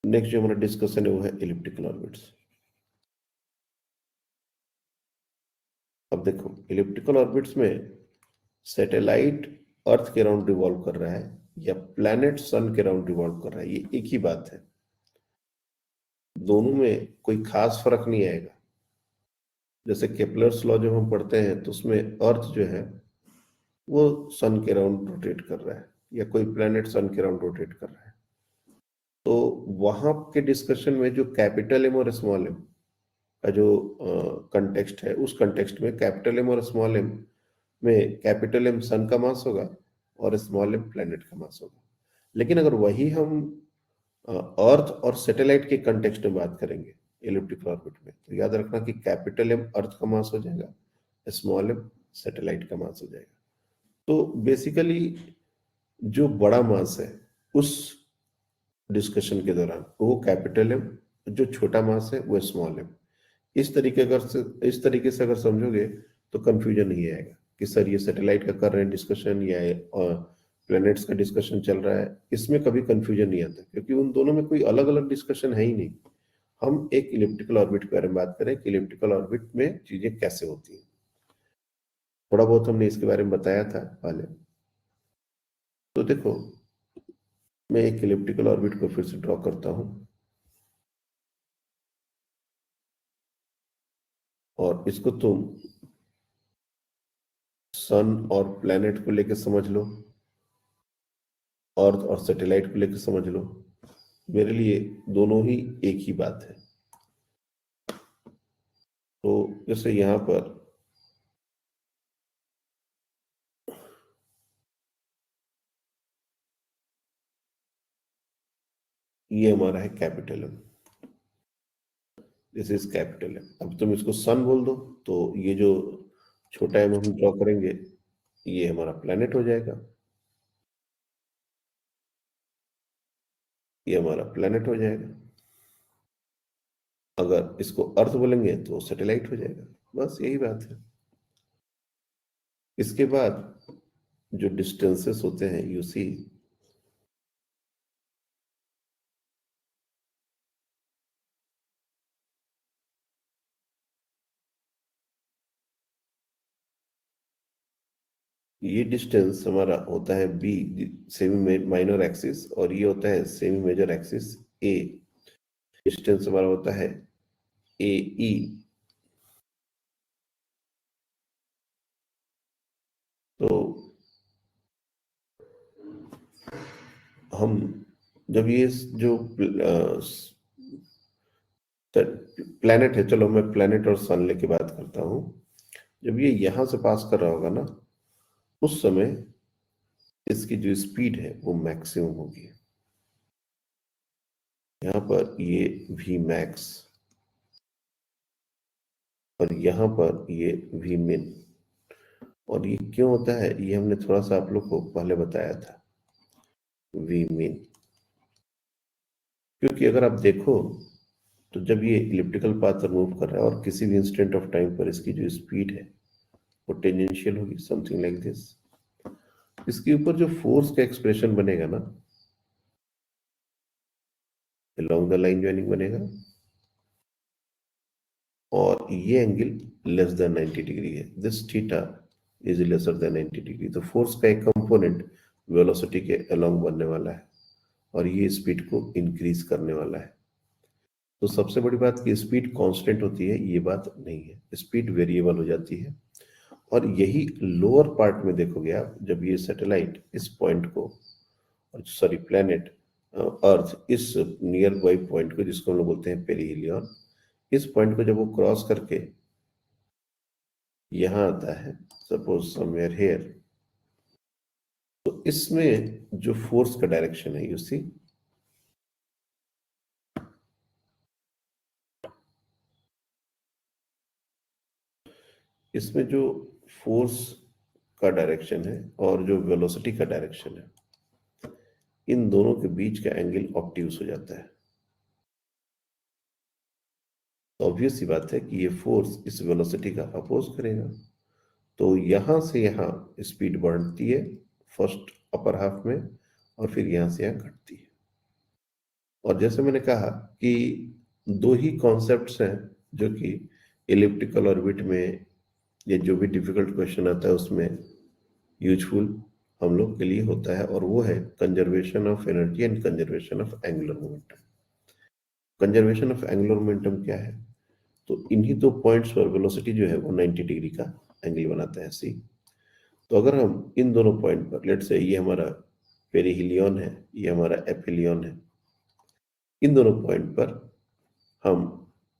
नेक्स्ट जो हमारा डिस्कशन है वो है इलिप्टिकल ऑर्बिट्स। अब देखो, इलिप्टिकल ऑर्बिट्स में सैटेलाइट अर्थ के अराउंड रिवॉल्व कर रहा है या प्लैनेट सन के अराउंड रिवॉल्व कर रहा है, ये एक ही बात है। दोनों में कोई खास फर्क नहीं आएगा। जैसे केपलर्स लॉ जब हम पढ़ते हैं तो उसमें अर्थ जो है वो सन के अराउंड रोटेट कर रहा है, या कोई प्लैनेट सन के अराउंड रोटेट कर रहा है। तो वहां के डिस्कशन में जो कैपिटल एम और स्मॉल एम का जो कंटेक्स्ट है, उस कंटेक्स्ट में कैपिटल एम और स्मॉल एम में कैपिटल एम सन का मास होगा और स्मॉल एम प्लैनेट का मास होगा। लेकिन अगर वही हम अर्थ और सैटेलाइट के कंटेक्स्ट में बात करेंगे इलिप्टिकल ऑर्बिट में, तो याद रखना कि कैपिटल एम अर्थ का मास हो जाएगा, स्मॉल एम सैटेलाइट का मास हो जाएगा। तो बेसिकली जो बड़ा मास है उस डिस्कशन के दौरान वो कैपिटल एम, जो छोटा मास है वो स्मॉल एम। इस तरीके से अगर समझोगे तो कंफ्यूजन नहीं आएगा कि सर ये सैटेलाइट का कर रहे हैं डिस्कशन या प्लैनेट्स का डिस्कशन चल रहा है, इसमें कभी कंफ्यूजन नहीं आता, क्योंकि उन दोनों में कोई अलग अलग डिस्कशन है ही नहीं। हम एक इलिप्टिकल ऑर्बिट के बारे में बात करें कि इलिप्टिकल ऑर्बिट में चीजें कैसे होती हैं। थोड़ा बहुत हमने इसके बारे में बताया था पहले। तो देखो, मैं एक इलिप्टिकल ऑर्बिट को फिर से ड्रॉ करता हूं, और इसको तुम सन और प्लैनेट को लेकर समझ लो, अर्थ और सैटेलाइट को लेकर समझ लो। मेरे लिए दोनों ही एक ही बात है। तो जैसे यहां पर ये हमारा है capital M, this is capital M. अब तुम इसको सन बोल दो तो ये जो छोटा एम हम ड्रॉ करेंगे ये हमारा प्लैनेट हो जाएगा, ये हमारा प्लैनेट हो जाएगा। अगर इसको अर्थ बोलेंगे तो सैटेलाइट हो जाएगा। बस यही बात है। इसके बाद जो डिस्टेंसेस होते हैं यू सी, ये डिस्टेंस हमारा होता है बी, सेमी माइनर एक्सिस, और ये होता है सेमी मेजर एक्सिस ए। डिस्टेंस हमारा होता है ए ई। तो हम जब ये जो प्लैनेट है, चलो मैं प्लैनेट और सन लेके बात करता हूं, जब ये यहां से पास कर रहा होगा ना उस समय इसकी जो स्पीड है वो मैक्सिमम होगी। यहां पर ये वी मैक्स और यहां पर ये वी मिन। और ये क्यों होता है ये हमने थोड़ा सा आप लोग को पहले बताया था, वी मिन। क्योंकि अगर आप देखो तो जब ये इलिप्टिकल पाथ मूव कर रहा है और किसी भी इंस्टेंट ऑफ टाइम पर इसकी जो स्पीड है वो टेंजेंशियल होगी, समथिंग लाइक दिस। इसके ऊपर जो फोर्स का एक्सप्रेशन बनेगा ना, अलोंग द लाइन ज्वाइनिंग बनेगा, और ये एंगल लेस देन 90 डिग्री है। This theta is lesser than 90 degree. तो फोर्स का एक कंपोनेंट वेलोसिटी के अलोंग बनने वाला है और ये स्पीड को इंक्रीज करने वाला है। तो सबसे बड़ी बात कि स्पीड कांस्टेंट होती है ये बात नहीं है, स्पीड वेरिएबल हो जाती है। और यही लोअर पार्ट में देखोगे आप, जब ये सैटेलाइट इस पॉइंट को, सॉरी प्लैनेट अर्थ इस नियर बाई पॉइंट को जिसको हम लोग बोलते हैं पेरिहिलियन, इस पॉइंट को जब वो क्रॉस करके यहां आता है, सपोज समवेयर हियर, तो इसमें जो फोर्स का डायरेक्शन है यू सी, इसमें जो फोर्स का डायरेक्शन है और जो वेलोसिटी का डायरेक्शन है, इन दोनों के बीच का एंगल ऑब्ट्यूस हो जाता है। तो ऑब्वियस सी बात है कि ये फोर्स इस वेलोसिटी का अपोज करेगा। तो यहां से यहां स्पीड बढ़ती है फर्स्ट अपर हाफ में और फिर यहां से यहां घटती है। और जैसे मैंने कहा कि दो ही कॉन्सेप्ट्स हैं जो कि इलिप्टिकल ऑर्बिट में ये जो भी डिफिकल्ट क्वेश्चन आता है उसमें यूजफुल हम लोग के लिए होता है, और वो है conservation of energy and conservation of angular momentum. Conservation of angular momentum क्या है? तो इन्हीं दो पॉइंट्स पर वेलोसिटी जो है वो 90 डिग्री का एंगल बनाता है सी। तो अगर हम इन दोनों पॉइंट पर, लेट्स से ये हमारा पेरिहिलियन है, ये हमारा एपिलियन है, इन दोनों पॉइंट पर हम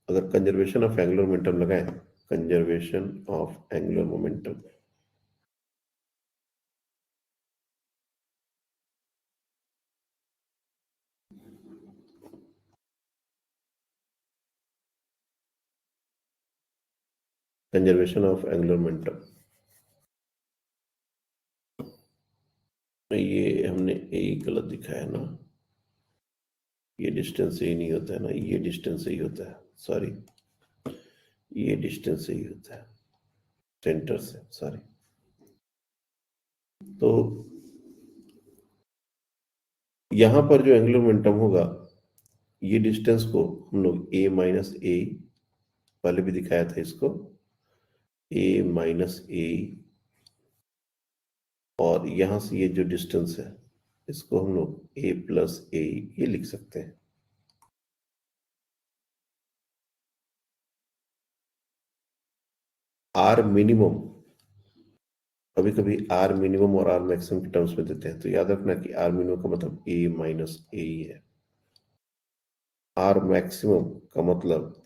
अगर कंजर्वेशन ऑफ एंगुलर मोमेंटम लगाएं, conservation of angular momentum, conservation of angular momentum, ये हमने ए गलत दिखाया है ना, ये डिस्टेंस सही नहीं होता है ना, ये डिस्टेंस सही होता है, सॉरी ये डिस्टेंस सही होता है सेंटर से, सॉरी। तो यहां पर जो एंगुलर मोमेंटम होगा, ये डिस्टेंस को हम लोग ए माइनस ए, पहले भी दिखाया था इसको, ए माइनस ए, और यहां से ये जो डिस्टेंस है इसको हम लोग ए प्लस ए ये लिख सकते हैं। आर मिनिमम, कभी कभी आर मिनिमम और आर मैक्सिमम के टर्म्स में देते हैं, तो याद रखना कि आर मिनिमम का मतलब ए माइनस ए ही है, आर मैक्सिमम का मतलब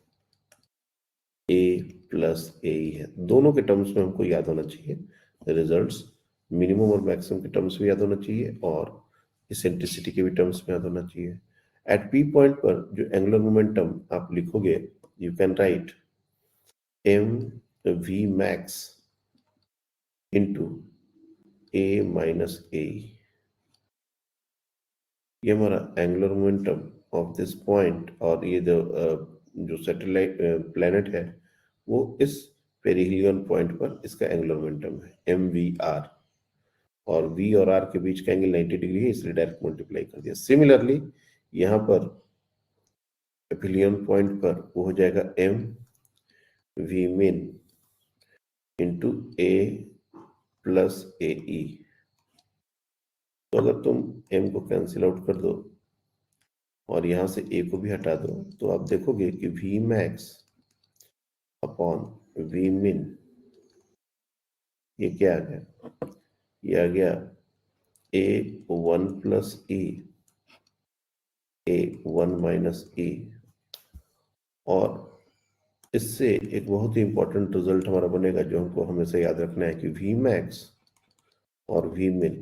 ए प्लस ए ही है। दोनों के टर्म्स में हमको याद होना चाहिए रिजल्ट्स, मिनिमम और मैक्सिमम के टर्म्स में याद होना चाहिए और इसेंट्रिसिटी के भी टर्म्स में याद होना चाहिए। एट पी पॉइंट पर जो एंगुलर मोमेंटम आप लिखोगे you can write mv max into a minus a. ये हमारा angular momentum of this point, और ये जो सैटेलाइट प्लैनेट है वो इस पेरिहिलियन पॉइंट पर इसका एंगुलर मोमेंटम है mvr, और v और r के बीच का एंगल 90 डिग्री है, इसलिए डायरेक्ट मल्टीप्लाई कर दिया। सिमिलरली यहाँ पर एपिलियन पॉइंट पर वो हो जाएगा m v min into a plus A E. तो अगर तुम m को कैंसिल आउट कर दो और यहां से a को भी हटा दो, तो आप देखोगे कि v max upon v min, ये क्या आ गया? ये आ गया a1 plus e a1 minus e। और इससे एक बहुत ही इंपॉर्टेंट रिजल्ट हमारा बनेगा जो हमको हमेशा याद रखना है कि v max और v min,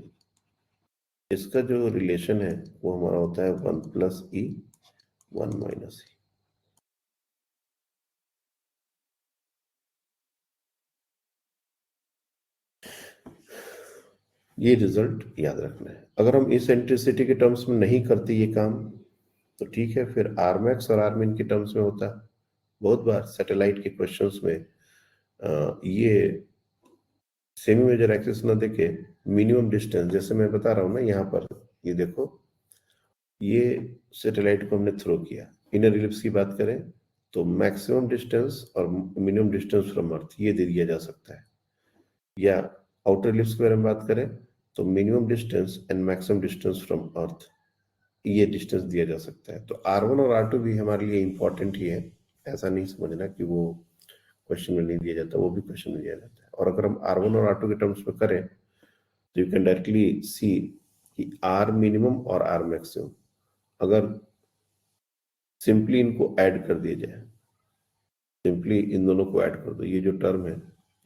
इसका जो रिलेशन है वो हमारा होता है 1 प्लस ई 1 माइनस ई। ये रिजल्ट याद रखना है। अगर हम इसेंट्रिसिटी के टर्म्स में नहीं करते ये काम तो ठीक है, फिर आर मैक्स और आर मिन के टर्म्स में होता। बहुत बार सैटेलाइट के क्वेश्चंस में ये सेमी मेजर एक्सिस ना देके मिनिमम डिस्टेंस, जैसे मैं बता रहा हूँ ना यहाँ पर, ये देखो ये सैटेलाइट को हमने थ्रो किया। इनर इलिप्स की बात करें तो मैक्सिमम डिस्टेंस और मिनिमम डिस्टेंस फ्रॉम अर्थ ये दे दिया जा सकता है, या आउटर इलिप्स के बारे में बात करें तो minimum distance and maximum distance from earth ये डिस्टेंस दिया जा सकता है। तो R1 और R2 भी हमारे लिए इंपॉर्टेंट ही है, ऐसा नहीं समझना कि वो क्वेश्चन में नहीं दिया जाता, वो भी क्वेश्चन में दिया जाता है। और अगर हम R1 और R2 के टर्म्स में करें तो यू कैन डायरेक्टली सी कि R मिनिमम और R मैक्सिमम, अगर सिंपली इनको ऐड कर दिया जाए, सिंपली इन दोनों को ऐड कर दो, ये जो टर्म है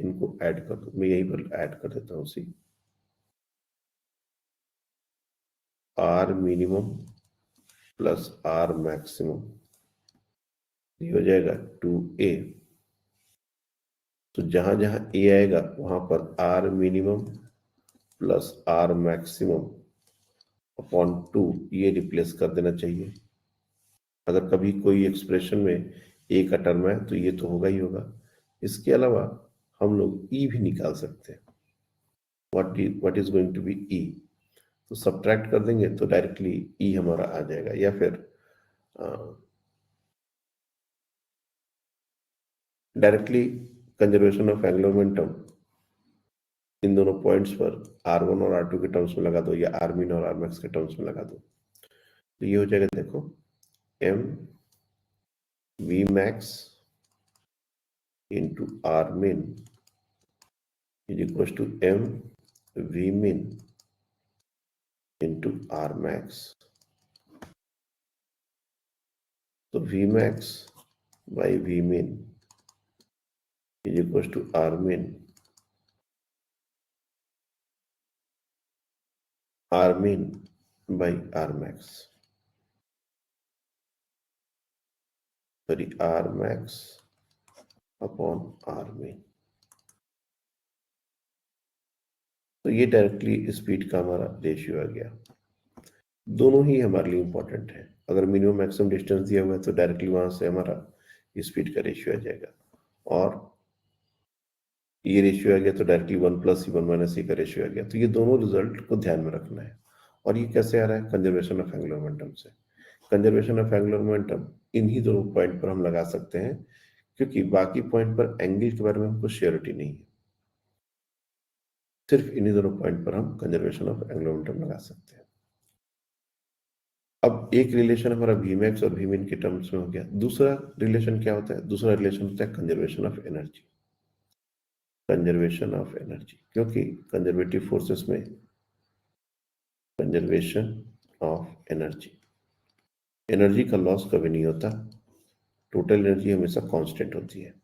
इनको ऐड कर दो, मैं यहीं पर ऐड कर देता हूँ सी R minimum plus R maximum, ये हो जाएगा 2a। तो जहां जहां a आएगा वहां पर R minimum plus R maximum upon 2 ये रिप्लेस कर देना चाहिए। अगर कभी कोई एक्सप्रेशन में a का टर्म है तो ये तो होगा ही होगा। इसके अलावा हम लोग e भी निकाल सकते हैं, what is going to be e, तो सब्ट्रैक्ट कर देंगे तो डायरेक्टली e हमारा आ जाएगा। या फिर directly conservation of angular momentum इन दोनों पॉइंट्स पर R1 और R2 के टर्म्स में लगा दो, या R min और R max के टर्म्स में लगा दो, तो ये हो जाएगा, देखो m v max into R min is equals to m v min into R max। तो v max by v min is equals to R min by R max, sorry R max upon R min। तो ये directly speed का हमारा ratio आ गया। दोनों ही हमारे लिए important है। अगर मिनिमम मैक्सिमम डिस्टेंस दिया हुआ है तो डायरेक्टली वहां से हमारा स्पीड का रेशियो आ जाएगा, और ये रेशियो आ गया तो डायरेक्टली 1 प्लस ई 1 माइनस ई का रेशियो आ गया। तो ये दोनों रिजल्ट को ध्यान में रखना है। और ये कैसे आ रहा है? कंजर्वेशन ऑफ एंगुलर मोमेंटम से। कंजर्वेशन ऑफ एंगुलर मोमेंटम इन्हीं दोनों पॉइंट पर हम लगा सकते हैं, क्योंकि बाकी पॉइंट पर एंगल के बारे में हमको श्योरिटी नहीं है। सिर्फ इन्हीं दोनों पॉइंट पर हम कंजर्वेशन ऑफ एंगुलर मोमेंटम लगा सकते हैं। अब एक रिलेशन हमारा Vmax और Vmin के टर्म्स में हो गया। दूसरा रिलेशन क्या होता है? दूसरा रिलेशन होता है conservation of energy. Conservation of energy, क्योंकि कंजर्वेटिव फोर्सेस में कंजर्वेशन ऑफ एनर्जी, एनर्जी का लॉस कभी नहीं होता, टोटल एनर्जी हमेशा कांस्टेंट होती है।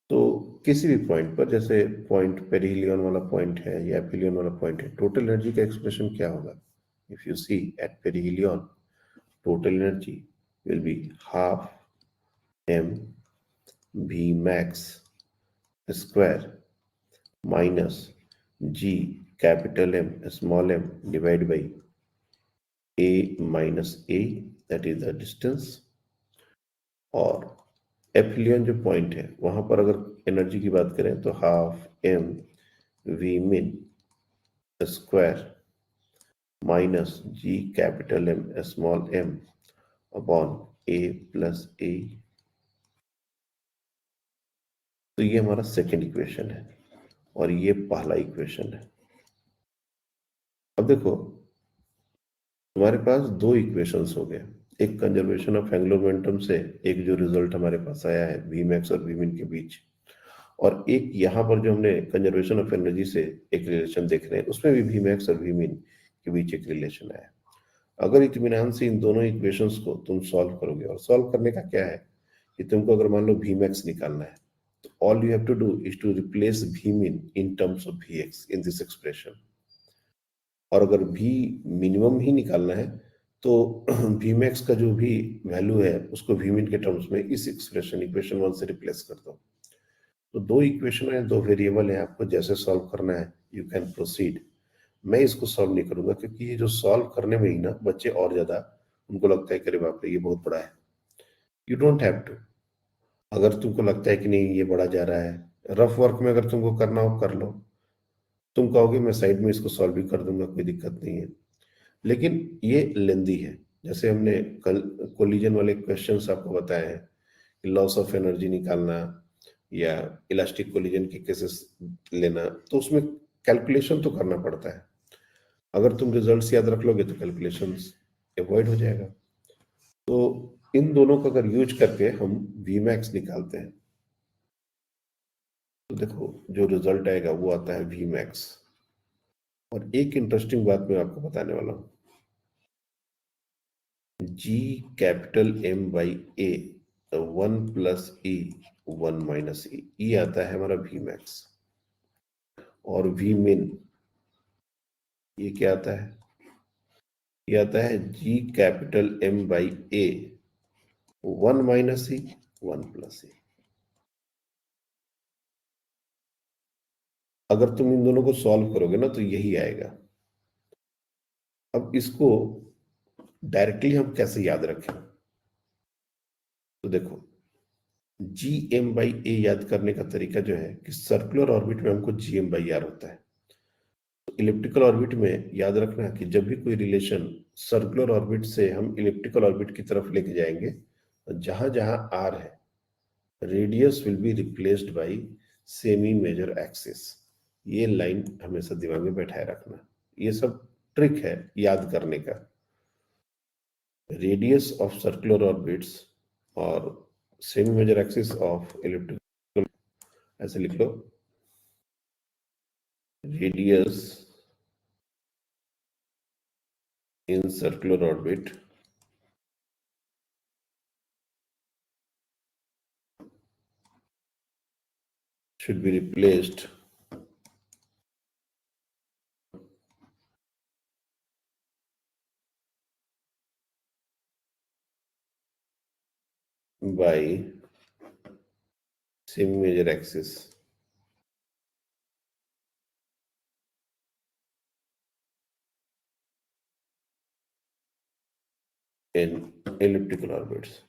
तो किसी भी पॉइंट पर, जैसे पॉइंट पेरिहिलियन वाला पॉइंट है या एपिलियन वाला पॉइंट है, टोटल एनर्जी का एक्सप्रेशन क्या होगा? If you see at perihelion, total energy will be half M V max square minus G capital M small M divide by a minus a, that is the distance, और एफिलियन जो point है वहां पर अगर energy की बात करें तो half M V min square minus G capital M small M upon A plus A. तो ये हमारा सेकेंड इक्वेशन है और ये पहला इक्वेशन है। अब देखो हमारे पास दो इक्वेशंस हो गए, एक कंजर्वेशन ऑफ एंगुलर मोमेंटम से एक जो रिजल्ट हमारे पास आया है वी मैक्स और वी मिन के बीच, और एक यहाँ पर जो हमने कंजर्वेशन ऑफ एनर्जी से एक रिलेशन देख रहे हैं उसमें भी वी मैक्स और वी मिन के बीच एक रिलेशन आया। अगर इत्मीनान से इन दोनों इक्वेशंस को तुम सॉल्व करोगे, और सॉल्व करने का क्या है कि तुमको अगर मान लो वी मैक्स निकालना है तो all you have to do is to replace V min in terms of V X in this expression, और अगर भी मिनिमम ही निकालना है तो वी मैक्स का जो भी वैल्यू है उसको वी मिन के टर्म्स में इस एक्सप्रेशन इक्वेशन 1 से रिप्लेस कर दो। तो दो इक्वेशन है, दो वेरिएबल है, आपको जैसे सॉल्व करना है यू कैन प्रोसीड। मैं इसको सॉल्व नहीं करूंगा क्योंकि ये जो सॉल्व करने में ही ना बच्चे और ज्यादा उनको लगता है कि अरे बाप रे ये बहुत बड़ा है। You don't have to. अगर तुमको लगता है कि नहीं ये बड़ा जा रहा है, रफ वर्क में अगर तुमको करना हो कर लो, तुम कहोगे मैं साइड में इसको सॉल्व भी कर दूंगा, कोई दिक्कत नहीं है, लेकिन ये लेंदी है। जैसे हमने कल कोलिजन वाले क्वेश्चंस आपको बताए हैं कि लॉस ऑफ एनर्जी निकालना या इलास्टिक कोलिजन के केसेस लेना, तो उसमें कैलकुलेशन तो करना पड़ता है। अगर तुम रिजल्ट्स याद रख लोगे तो कैलकुलेशंस अवॉइड हो जाएगा। तो इन दोनों का अगर यूज करके हम वी मैक्स निकालते हैं तो देखो जो रिजल्ट आएगा वो आता है वी मैक्स। और एक इंटरेस्टिंग बात मैं आपको बताने वाला हूं, G capital M by A 1 plus E 1 minus E आता है हमारा वी मैक्स, और वी मिन ये क्या आता है, ये आता है G capital M by A 1 minus E 1 plus E. अगर तुम इन दोनों को सॉल्व करोगे ना तो यही आएगा। अब इसको डायरेक्टली हम कैसे याद रखें, तो देखो जी एम बाई ए याद करने का तरीका जो है कि सर्कुलर ऑर्बिट में हमको जी एम बाई आर होता है। तो इलिप्टिकल ऑर्बिट में याद रखना कि जब भी कोई रिलेशन सर्कुलर ऑर्बिट से हम इलिप्टिकल ऑर्बिट की तरफ लेके जाएंगे तो जहां जहां आर है radius will be replaced by semi major axis. ये लाइन हमेशा दिमाग में बैठाए रखना, ये सब ट्रिक है याद करने का। रेडियस ऑफ सर्कुलर ऑर्बिट्स और semi major axis of elliptical, ऐसे लिख लो, radius in circular orbit should be replaced by semi major axis in elliptical orbits।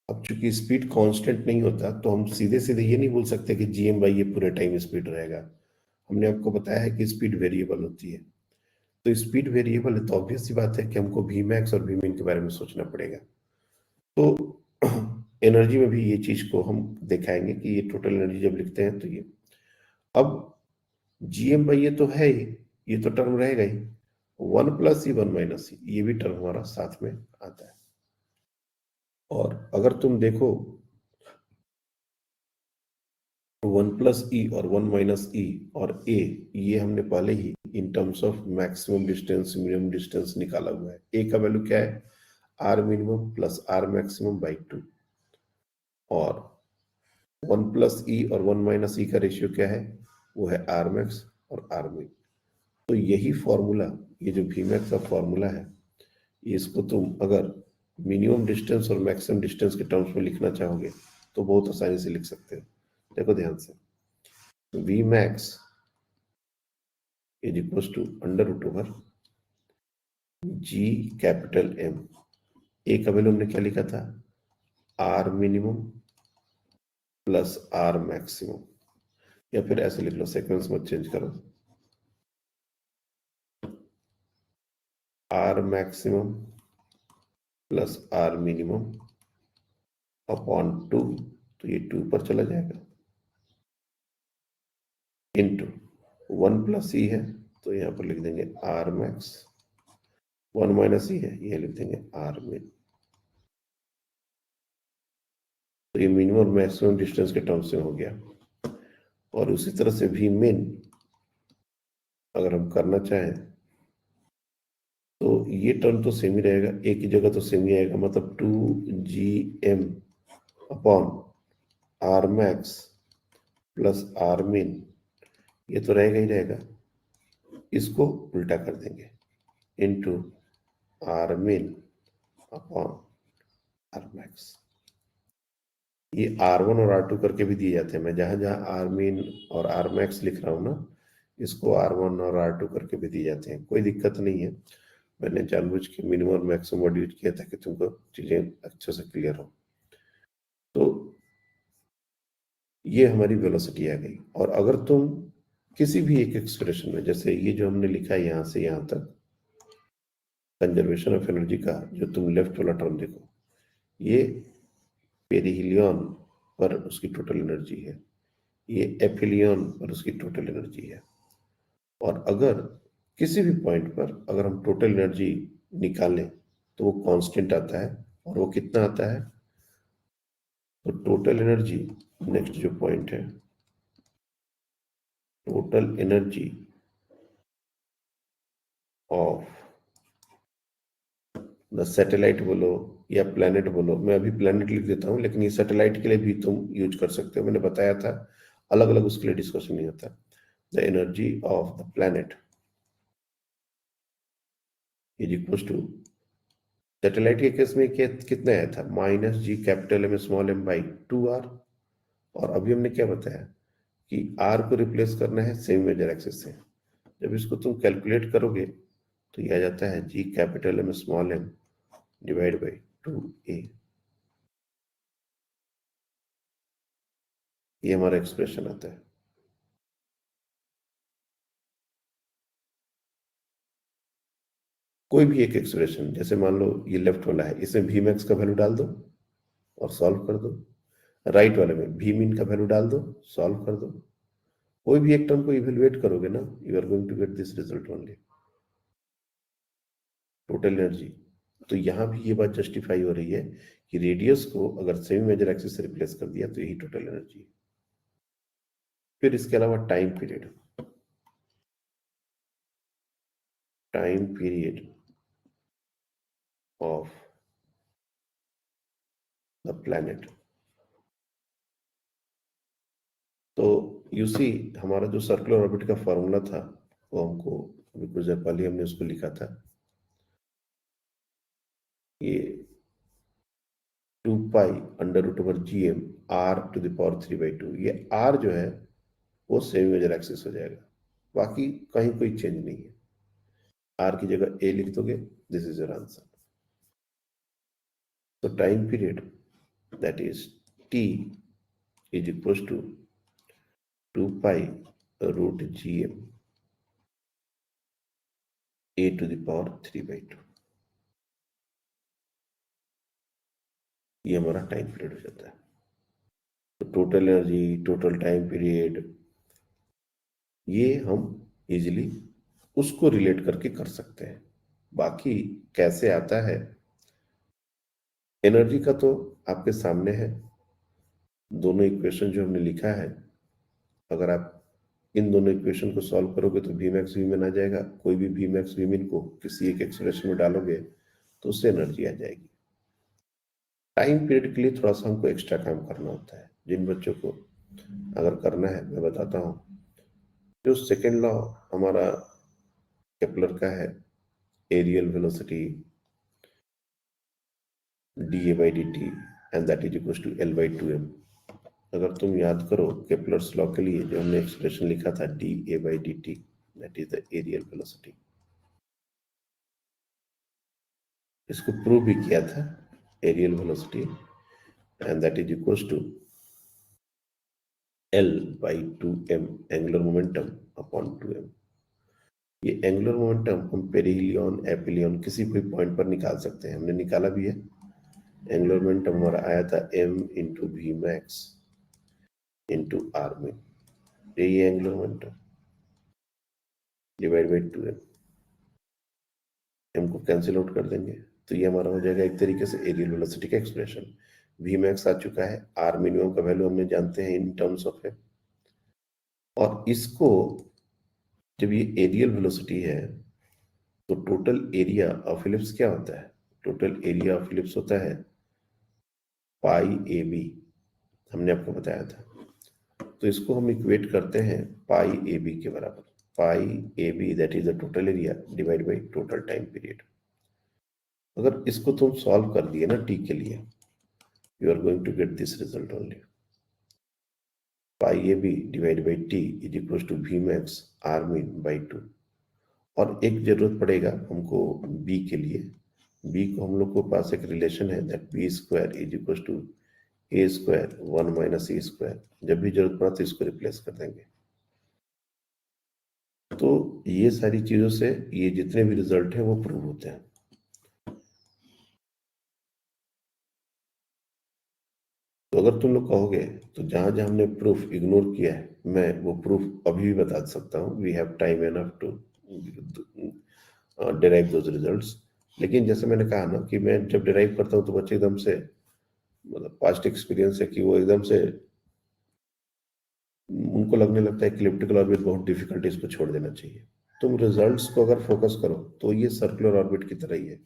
अब चूंकि स्पीड कांस्टेंट नहीं होता तो हम सीधे सीधे ये नहीं बोल सकते कि जीएम बाई ये पूरे टाइम स्पीड रहेगा। हमने आपको बताया है कि स्पीड वेरिएबल होती है, तो स्पीड वेरिएबल है तो ऑब्वियस सी बात है कि हमको वी मैक्स और वी मिन के बारे में सोचना पड़ेगा। तो एनर्जी में भी ये चीज को हम दिखाएंगे कि ये टोटल एनर्जी जब लिखते हैं तो ये, अब जीएम बाई ये तो है ही, ये तो टर्म रहेगा ही, 1 प्लस ई 1 माइनस ई ये भी टर्म हमारा साथ में आता है। और अगर तुम देखो 1 प्लस ई और 1 माइनस ई और ए, ये हमने पहले ही in terms of maximum distance minimum distance निकाला हुआ है। ए का वैल्यू क्या है, R minimum plus R maximum by 2, और 1 प्लस ई और 1 माइनस ई का रेशियो क्या है, वो है आर मैक्स और आर मिन। तो यही फॉर्मूला, ये जो Vmax का फॉर्मूला है, इसको तुम अगर मिनिमम डिस्टेंस और मैक्सिमम डिस्टेंस के टर्म्स में लिखना चाहोगे तो बहुत आसानी से लिख सकते हो। देखो ध्यान से, Vmax is equal to under root over G capital M. एक का वैल्यू हमने क्या लिखा था, R minimum plus R maximum, या फिर ऐसे लिख लो, सीक्वेंस मत चेंज करो, R maximum plus R minimum upon 2, तो ये 2 पर चला जाएगा, इंटू 1 प्लस ई है तो यहाँ पर लिख देंगे आर मैक्स, 1 माइनस ई है ये लिख देंगे आर मिन। तो ये मिनिमम और मैक्सिमम डिस्टेंस के टर्म्स में हो गया। और उसी तरह से भी मिन अगर हम करना चाहें तो ये टर्म तो सेम ही रहेगा, एक ही जगह तो सेम ही आएगा, मतलब 2gm upon R max plus R min, ये तो रहेगा ही रहेगा, इसको उल्टा कर देंगे, इनटू आर मिन अपॉन आर मैक्स। ये R1 और R2 करके भी दिए जाते हैं, मैं जहां जहां आर मिन और आर मैक्स लिख रहा हूं ना, इसको R1 और R2 करके भी दिए जाते हैं, कोई दिक्कत नहीं है। मैंने जानबूझ के मिनिमम और मैक्सिमम मॉड्यूल किया था कि तुमको चीजें अच्छे से क्लियर हो। तो ये हमारी वेलोसिटी आ गई। और अगर तुम किसी भी एक एक्सप्रेशन में, जैसे ये जो हमने लिखा है यहां से यहां तक, कंजर्वेशन ऑफ एनर्जी का जो तुम लेफ्ट वाला टर्म देखो, ये पेरिहिलियन पर उसकी टोटल एनर्जी है, ये एफिलियन पर उसकी टोटल एनर्जी है। और अगर किसी भी पॉइंट पर अगर हम टोटल एनर्जी निकालें तो वो कांस्टेंट आता है, और वो कितना आता है, तो टोटल एनर्जी, नेक्स्ट जो पॉइंट है, total energy of the satellite बोलो या प्लैनेट बोलो, मैं अभी प्लैनेट लिख देता हूं, लेकिन ये सैटेलाइट के लिए भी तुम यूज कर सकते हो, मैंने बताया था, अलग अलग उसके लिए डिस्कशन नहीं होता। The energy of the planet is equal to, satellite के केस में कितना आया था, minus G capital M small M by 2r। और अभी हमने क्या बताया कि r को रिप्लेस करना है सेमी मेजर एक्सिस से। जब इसको तुम कैलकुलेट करोगे तो ये आ जाता है G capital M small M divide by 2a। ये हमारा एक्सप्रेशन आता है। कोई भी एक एक्सप्रेशन, जैसे मान लो ये लेफ्ट वाला है, इसमें भी मैक्स का वैल्यू डाल दो और सॉल्व कर दो, राइट वाले में भी मिन का वैल्यू डाल दो, सॉल्व कर दो, कोई भी एक टर्म को इवेलुएट करोगे ना, you are going to get this result only, total energy. तो यहां भी ये बात जस्टिफाई हो रही है कि रेडियस को अगर सेमी मेजर एक्सिस से रिप्लेस कर दिया तो यही टोटल एनर्जी है। फिर इसके अलावा time period, time period of the planet. तो यू सी, हमारा जो सर्कुलर ऑर्बिट का फॉर्मूला था वो हमको अभी कुछ देर पहले हमने उसको लिखा था, ये 2 pi under root over G M R to the power 3/2। ये आर जो है वो सेमी मेजर एक्सिस हो जाएगा, बाकी कहीं कोई चेंज नहीं है। आर की जगह ए लिख दोगे, दिस इज योर आंसर। तो time period that is T is equal to 2 pi root G M A to the power 3/2। ये हमारा टाइम पीरियड हो जाता है। तो total energy, total time period, ये हम इजीली उसको रिलेट करके कर सकते हैं। बाकी कैसे आता है एनर्जी का तो आपके सामने है, दोनों इक्वेशन जो हमने लिखा है, अगर आप इन दोनों इक्वेशन को सॉल्व करोगे तो वी मैक्स वी मिन आ जाएगा, कोई भी वी मैक्स वी मिन को किसी एक एक्सप्रेशन में डालोगे तो उससे एनर्जी आ जाएगी। टाइम पीरियड के लिए थोड़ा सा हमको एक्स्ट्रा काम करना होता है, जिन बच्चों को अगर करना है मैं बताता हूँ। जो सेकेंड लॉ हमारा केपलर का है areal velocity dA by dt and that is equals to L by 2m। अगर तुम याद करो केपलर्स लॉ के लिए जो हमने एक्सप्रेशन लिखा था dA by dt that is the aerial velocity, इसको प्रूव भी किया था areal velocity and that is equals to L by 2m angular momentum upon 2m। ये एंगुलर मोमेंटम हम पेरिहिलियन एपिलियन किसी भी पॉइंट पर निकाल सकते हैं, हमने निकाला भी है। एंगुलर मोमेंटम हमारा आया था m into V max into R में, यही angular momentum divide by 2m। m को कैंसिल आउट कर देंगे तो ये हमारा हो जाएगा एक तरीके से एरियल वेलोसिटी का एक्सप्रेशन। वी मैक्स आ चुका है, आर मिनिमम का वैल्यू हमने जानते हैं इन टर्म्स ऑफ है, और इसको जब ये एरियल वेलोसिटी है तो टोटल एरिया ऑफ इलिप्स क्या होता है? टोटल एरिया ऑफ इलिप्स होता है पाई ए बी, हमने आपको बताया था। तो इसको हम इक्वेट करते हैं पाई ए बी के बराबर, pi A B that is the total area divide by total time period. अगर इसको तुम सॉल्व कर दिए ना टी के लिए, you are going to get this result only, pi A B divide by T is equal to V max R mean by 2। और एक जरूरत पड़ेगा हमको बी के लिए, बी को हम लोग को पास एक रिलेशन है that B square is equal to A square 1 minus A square, जब भी जरूरत पड़ा तो इसको रिप्लेस कर देंगे। तो ये सारी चीजों से ये जितने भी रिजल्ट है वो प्रूव होते हैं। तो अगर तुम लोग कहोगे तो जहां जहां हमने प्रूफ इग्नोर किया है, मैं वो प्रूफ अभी भी बता सकता हूँ, we have time enough to derive those results. लेकिन जैसे मैंने कहा ना कि मैं जब डिराइव करता हूँ तो बच्चे एकदम से, मतलब पास्ट एक्सपीरियंस है कि वो एकदम से उनको लगने लगता है कि इलिप्टिकल ऑर्बिट बहुत डिफिकल्ट है, इसको छोड़ देना चाहिए। तुम रिजल्ट्स को अगर फोकस करो तो ये सर्कुलर ऑर्बिट की तरह ही है।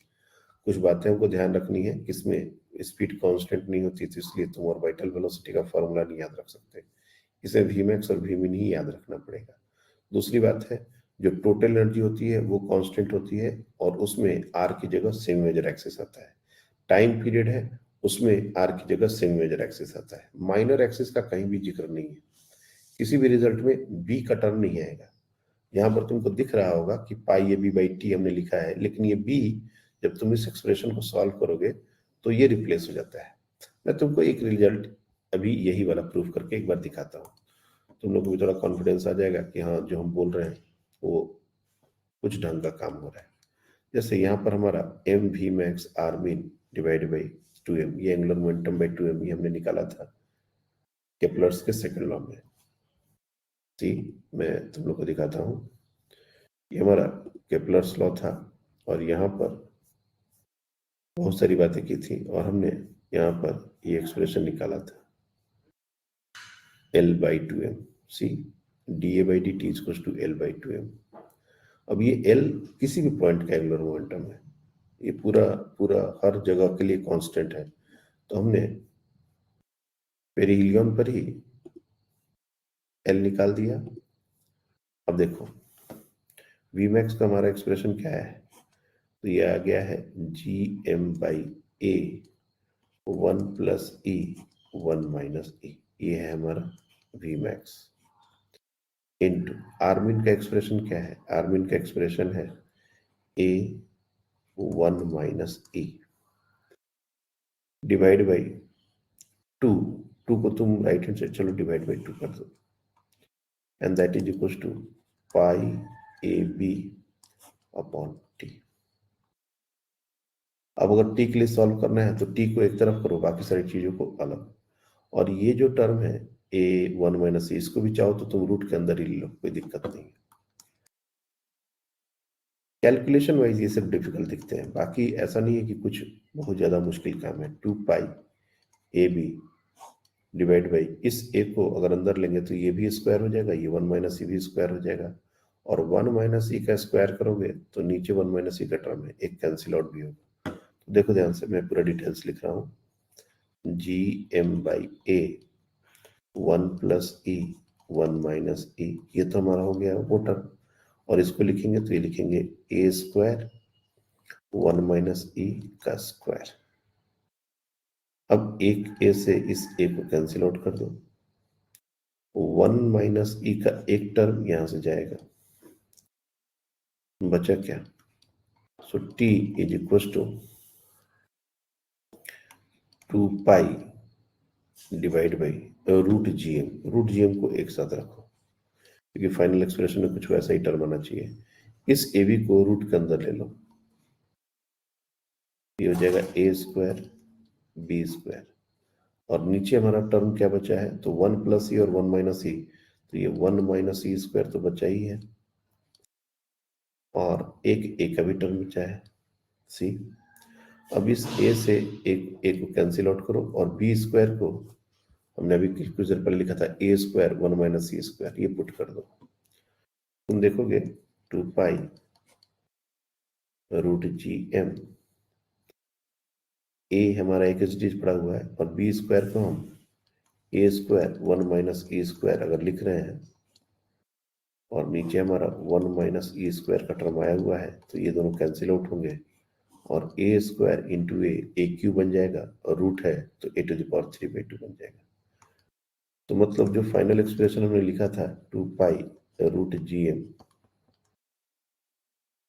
कुछ बातें हमको ध्यान रखनी है, किसमें स्पीड कांस्टेंट नहीं होती, तो इसलिए तुम ऑर्बिटल वेलोसिटी का फॉर्मूला नहीं याद रख सकते, इसे वी मैक्स और वी मिन ही याद रखना पड़ेगा। दूसरी बात है, जो टोटल एनर्जी होती है वो कांस्टेंट होती है और उसमें आर की जगह सेमी मेजर एक्सिस आता है। टाइम पीरियड है उसमें आर की जगह सेमी मेजर एक्सिस आता है। माइनर एक्सिस का कहीं भी जिक्र नहीं है, किसी भी रिजल्ट में बी का टर्म नहीं आएगा। यहाँ पर तुमको दिख रहा होगा कि पाई ए बी बाई टी हमने लिखा है, लेकिन ये बी जब तुम इस एक्सप्रेशन को सॉल्व करोगे तो ये रिप्लेस हो जाता है। मैं तुमको एक रिजल्ट अभी यही वाला प्रूफ करके एक बार दिखाता हूँ, तुम लोग को भी थोड़ा कॉन्फिडेंस आ जाएगा कि हाँ जो हम बोल रहे हैं वो कुछ ढंग का काम हो रहा है। जैसे यहाँ पर हमारा M V max R mean divide by 2m, ये एंगुलर मोमेंटम बाई 2m ये हमने निकाला था केपलर्स के सेकंड लॉ में। सी मैं तुम लोग को दिखाता हूँ, ये हमारा केपलर्स लॉ था और यहाँ पर बहुत सारी बातें की थी और हमने यहाँ पर ये एक्सप्रेशन निकाला था L by 2m, C dA by dt is equals to L by 2m। अब ये L किसी भी पॉइंट का एंगुलर मोमेंटम है, ये पूरा पूरा हर जगह के लिए कांस्टेंट है, तो हमने पेरिहिलियन पर ही L निकाल दिया। अब देखो V मैक्स का हमारा एक्सप्रेशन क्या है, तो ये आ गया है G M by A 1 plus E 1 minus E, ये है हमारा V मैक्स इंटू आर्मिन का एक्सप्रेशन क्या है, आर्मिन का एक्सप्रेशन है A 1 minus E divide by 2, 2 को तुम राइट हैंड साइड चलो डिवाइड बाई 2 कर दो, and that is equal to pi A B upon T. अब अगर टी के लिए सॉल्व करना है तो टी को एक तरफ करो, बाकी सारी चीजों को अलग। और ये जो टर्म है ए 1 माइनस ए, इसको भी चाहो तो तुम रूट के अंदर ही ले लो, कोई दिक्कत नहीं है। कैलकुलेशन वाइज ये सब डिफिकल्ट दिखते हैं, बाकी ऐसा नहीं है कि कुछ बहुत ज्यादा मुश्किल काम है। 2 पाई ए बी डिवाइड बाई, इस ए को अगर अंदर लेंगे तो ये भी स्क्वायर हो जाएगा, ये 1 माइनस ई भी स्क्वायर हो जाएगा, और 1 माइनस ई का स्क्वायर करोगे तो नीचे 1 माइनस ई का टर्म है, एक कैंसिल आउट भी होगा। तो देखो ध्यान से, मैं पूरा डिटेल्स लिख रहा हूँ, G M by A 1 plus E 1 minus E, ये तो हमारा हो गया वो टर्म, और इसको लिखेंगे तो ये लिखेंगे ए स्क्वायर 1 माइनस ई का स्क्वायर। अब एक ए से इस ए को कैंसिल आउट कर दो, 1 माइनस ई का एक टर्म यहां से जाएगा, बचा क्या? So T is equal to 2 pi divide by root G M को एक साथ रखो क्योंकि फाइनल एक्सप्रेशन में कुछ वैसा ही टर्म आना चाहिए। इस ए बी को रूट के अंदर ले लो, ये हो जाएगा ए स्क्वायर बी स्क्वायर, और नीचे हमारा टर्म क्या बचा है? तो 1 प्लस ई और 1 माइनस ई, तो ये 1 माइनस ई स्क्वायर तो बचा ही है, और एक ए का भी टर्म बचा है सी। अब इस ए से एक ए को कैंसिल आउट करो, और बी स्क्वायर को हमने अभी कुछ देर पहले लिखा था ए स्क्वायर 1 माइनस सी स्क्वायर, ये पुट कर दो। तुम देखोगे 2 पाई रूट जी एम, ए हमारा एक एच पड़ा हुआ है, और बी स्क्वायर को हम ए स्क्वायर 1 माइनस ई स्क्वायर अगर लिख रहे हैं, और नीचे हमारा 1 माइनस ई स्क्वायर का टर्म आया हुआ है, तो ये दोनों कैंसिल आउट होंगे, और ए स्क्वायर इंटू ए क्यू बन जाएगा, और रूट है तो ए टू द पावर 3/2 बन जाएगा। तो मतलब जो फाइनल एक्सप्रेशन हमने लिखा था 2 pi root G M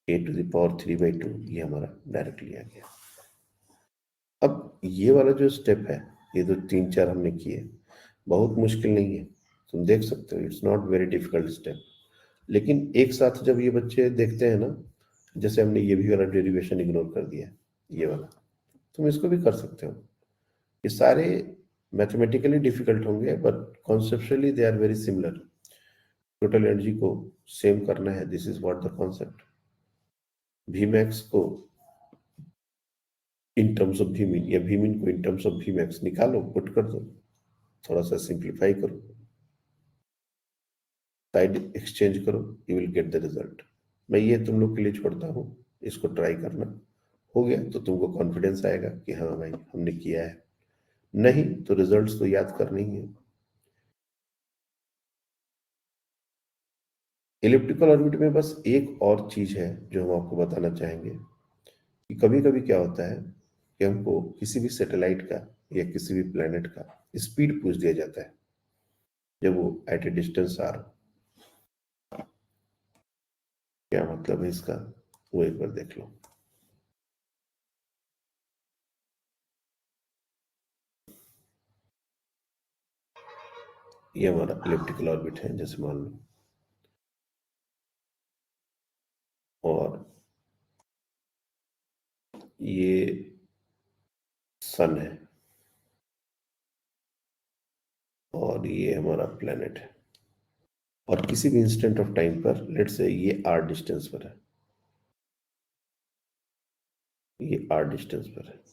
A to the power 3/2, ये हमारा डायरेक्टली आ गया। अब ये वाला जो स्टेप है, ये तो 3-4 हमने किए, बहुत मुश्किल नहीं है, तुम देख सकते हो, it's not very difficult step. लेकिन एक साथ जब ये बच्चे देखते हैं ना, जैसे हमने ये भी वाला डेरिवेशन इग्नोर कर दिया, ये वाला, तुम इसको भी कर सकते हो। ये सारे मैथमेटिकली डिफिकल्ट होंगे, but conceptually they are very similar. Total energy को सेम करना है, this is what the concept. Vmax को इन टर्म्स ऑफ Vmin, या Vmin को इन टर्म्स ऑफ Vmax निकालो, पुट कर दो, थोड़ा सा सिंप्लीफाई करो, साइड एक्सचेंज करो, you will get the result. मैं ये तुम लोग के लिए छोड़ता हूँ, इसको ट्राई करना, हो गया तो तुमको कॉन्फिडेंस आएगा कि हाँ भाई हमने किया है, नहीं तो रिजल्ट्स तो याद करने ही है। इलिप्टिकल ऑर्बिट में बस एक और चीज है जो हम आपको बताना चाहेंगे, कि कभी कभी क्या होता है कि हमको किसी भी सैटेलाइट का या किसी भी प्लेनेट का स्पीड पूछ दिया जाता है जब वो एट ए डिस्टेंस आ रहा। क्या मतलब है इसका, वो एक बार देख लो। ये हमारा इलिप्टिकल ऑर्बिट है, जैसे मान लो, और ये सन है, और ये हमारा प्लेनेट है, और किसी भी इंस्टेंट ऑफ टाइम पर लेट से ये आर डिस्टेंस पर है, ये आर डिस्टेंस पर है,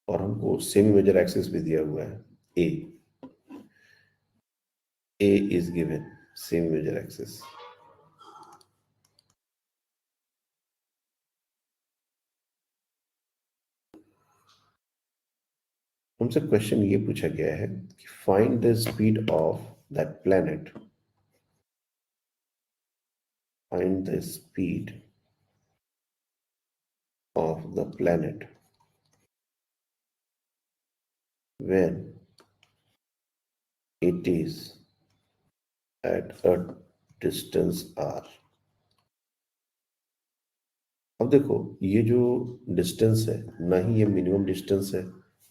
और हमको सेमी मेजर एक्सिस भी दिया हुआ है, A is given semi major axis. हमसे क्वेश्चन ये पूछा गया है कि find the speed of that planet, find the speed of the planet when it is at a distance r। अब देखो ये जो डिस्टेंस है, ना ही ये मिनिमम डिस्टेंस है,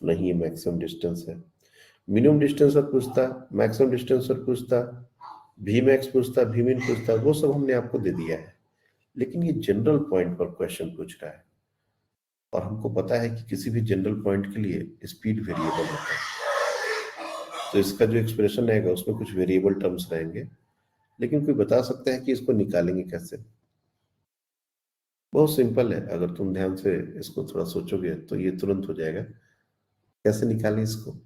ना ही ये मैक्सिमम डिस्टेंस है। मिनिमम डिस्टेंस और पूछता, मैक्सिमम डिस्टेंस और पूछता, वी मैक्स पूछता, वी मिन पूछता, वो सब हमने आपको दे दिया है। लेकिन ये जनरल पॉइंट पर क्वेश्चन पूछ रहा है, और हमको पता है कि किसी भी जनरल पॉइंट के लिए स्पीड वेरिएबल होता है, तो इसका जो एक्सप्रेशन रहेगा उसमें कुछ वेरिएबल टर्म्स रहेंगे। लेकिन कोई बता सकता है कि इसको निकालेंगे कैसे? बहुत सिंपल है, अगर तुम ध्यान से इसको थोड़ा सोचोगे तो ये तुरंत हो जाएगा। कैसे निकालें इसको?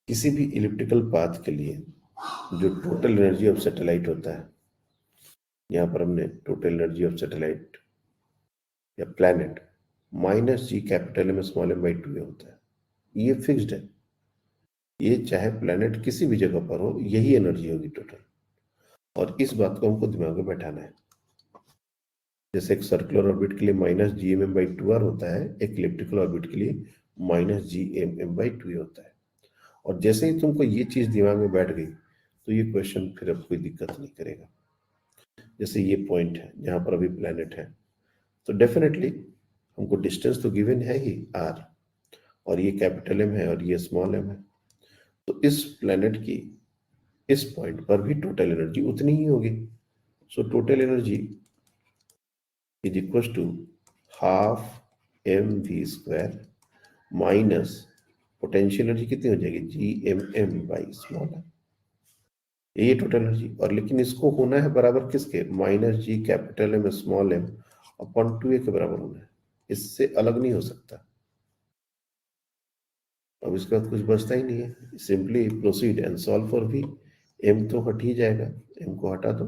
किसी भी इलिप्टिकल पाथ के लिए जो टोटल एनर्जी ऑफ सैटेलाइट होता है, यहाँ पर हमने टोटल एनर्जी ऑफ सैटेलाइट या planet -g capital M small m by 2a होता है। ये फिक्स्ड है, ये चाहे प्लैनेट किसी भी जगह पर हो, यही एनर्जी होगी टोटल। और इस बात को हमको दिमाग में बैठाना है। जैसे एक सर्कुलर ऑर्बिट के लिए -gmm/2r होता है, एक इलिप्टिकल ऑर्बिट के लिए -gmm/2a होता है। और जैसे ही तुमको ये चीज दिमाग में बैठ गई तो ये क्वेश्चन फिर अब कोई दिक्कत नहीं करेगा। जैसे ये पॉइंट है जहां पर अभी प्लैनेट है, तो डेफिनेटली हमको डिस्टेंस तो गिवन है ही r, और ये कैपिटल M है और ये स्मॉल m है। तो इस प्लैनेट की इस पॉइंट पर भी टोटल एनर्जी उतनी ही होगी। So total energy is equal to half mv² minus potential energy कितनी हो जाएगी gmm/स्मॉल m। ये टोटल एनर्जी, और लेकिन इसको होना है बराबर किसके, -g capital M small m upon 2a के बराबर होना है। इससे अलग नहीं हो सकता। अब इसके बाद कुछ बचता ही नहीं है, simply proceed and solve for v। m तो हट ही जाएगा, m को हटा दो।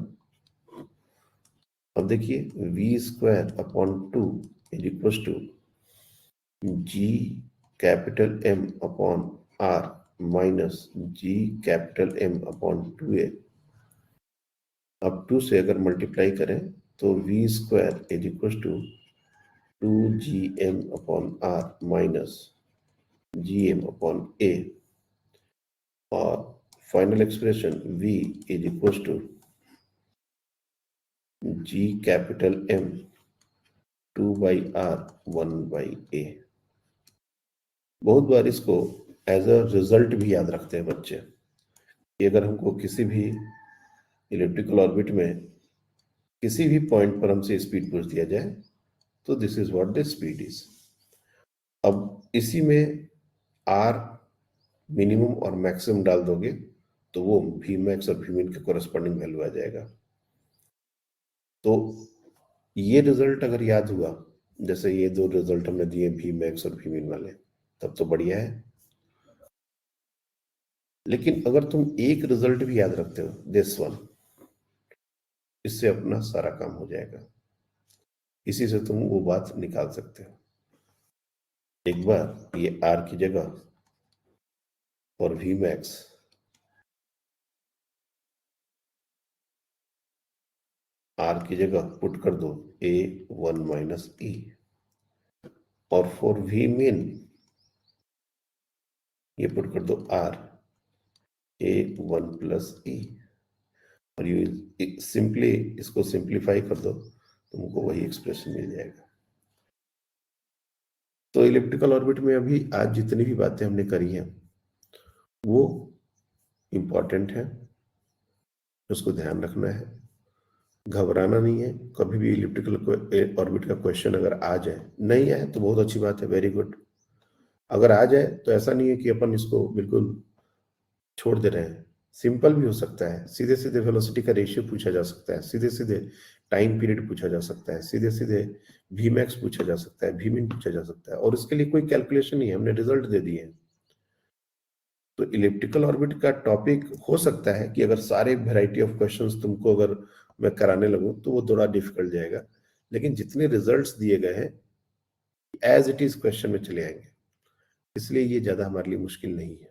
अब देखिए v² upon 2 is equal to g capital M upon r minus g capital M upon 2a। अब 2 से अगर मल्टीप्लाई करें तो v² is equal to 2gm upon r minus gm upon a, और final expression v is equal to g capital M 2/r 1/a। बहुत बार इसको as a result भी याद रखते हैं बच्चे कि अगर हमको किसी भी इलिप्टिकल ऑर्बिट में किसी भी पॉइंट पर हमसे स्पीड पूछ दिया जाए तो this is what the speed is. अब इसी में r मिनिमम और मैक्सिमम डाल दोगे तो वो Vmax और Vmin के कोरस्पॉन्डिंग वैल्यू आ जाएगा। तो ये रिजल्ट अगर याद हुआ, जैसे ये दो रिजल्ट हमने दिए Vmax और Vmin वाले, तब तो बढ़िया है। लेकिन अगर तुम एक रिजल्ट भी याद रखते हो, दिस वन, इससे अपना सारा काम हो जाएगा। इसी से तुम वो बात निकाल सकते हो। एक बार ये r की जगह और Vmax r की जगह पुट कर दो a1 माइनस e, और फॉर Vmin ये पुट कर दो r a1 प्लस e, और ये सिंपली इसको सिंप्लीफाई कर दो, तुमको वही एक्सप्रेशन मिल जाएगा। तो इलिप्टिकल ऑर्बिट में अभी आज जितनी भी बातें हमने करी हैं वो इंपॉर्टेंट है, उसको ध्यान रखना है, घबराना नहीं है। कभी भी इलिप्टिकल ऑर्बिट का क्वेश्चन अगर आ जाए, नहीं आए तो बहुत अच्छी बात है, वेरी गुड। अगर आ जाए तो ऐसा नहीं है कि अपन इसको बिल्कुल छोड़ दे रहे हैं। सिंपल भी हो सकता है, सीधे सीधे वेलोसिटी का रेशियो पूछा जा सकता है, सीधे सीधे टाइम पीरियड पूछा जा सकता है, सीधे सीधे Vmax पूछा जा सकता है, Vmin पूछा जा सकता है, और इसके लिए कोई कैलकुलेशन नहीं है, हमने रिजल्ट दे दिए हैं। तो इलिप्टिकल ऑर्बिट का टॉपिक हो सकता है कि अगर सारे वेराइटी ऑफ क्वेश्चंस तुमको अगर मैं कराने लगूं तो वो थोड़ा डिफिकल्ट जाएगा, लेकिन जितने रिजल्ट्स दिए गए हैं एज इट इज क्वेश्चन में चले आएंगे, इसलिए ये ज्यादा हमारे लिए मुश्किल नहीं है।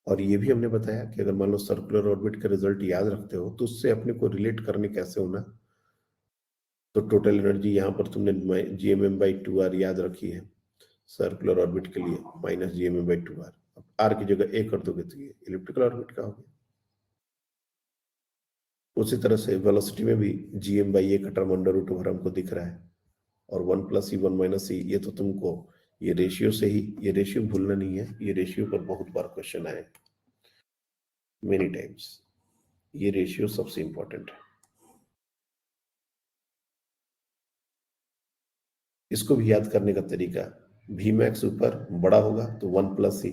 और ये भी हमने बताया कि अगर मान लो सर्कुलर ऑर्बिट का रिजल्ट याद रखते हो तो उससे अपने को रिलेट करने कैसे होना। तो टोटल एनर्जी यहाँ पर तुमने gmm/2r याद रखी है सर्कुलर ऑर्बिट के लिए, -gmm/2r। अब r की जगह a कर दोगे तो ये इलिप्टिकल ऑर्बिट का हो गया। उसी तरह से वेलोसिटी में भी gm/a का टर्म √ओवर हमको दिख रहा है, और 1 + e 1 - e, ये तो तुमको ये रेशियो से ही, ये रेशियो भूलना नहीं है, ये रेशियो पर बहुत बार क्वेश्चन आए मेनी टाइम्स। ये रेशियो सबसे इंपॉर्टेंट है, इसको भी याद करने का तरीका, Vmax ऊपर बड़ा होगा तो 1 + e,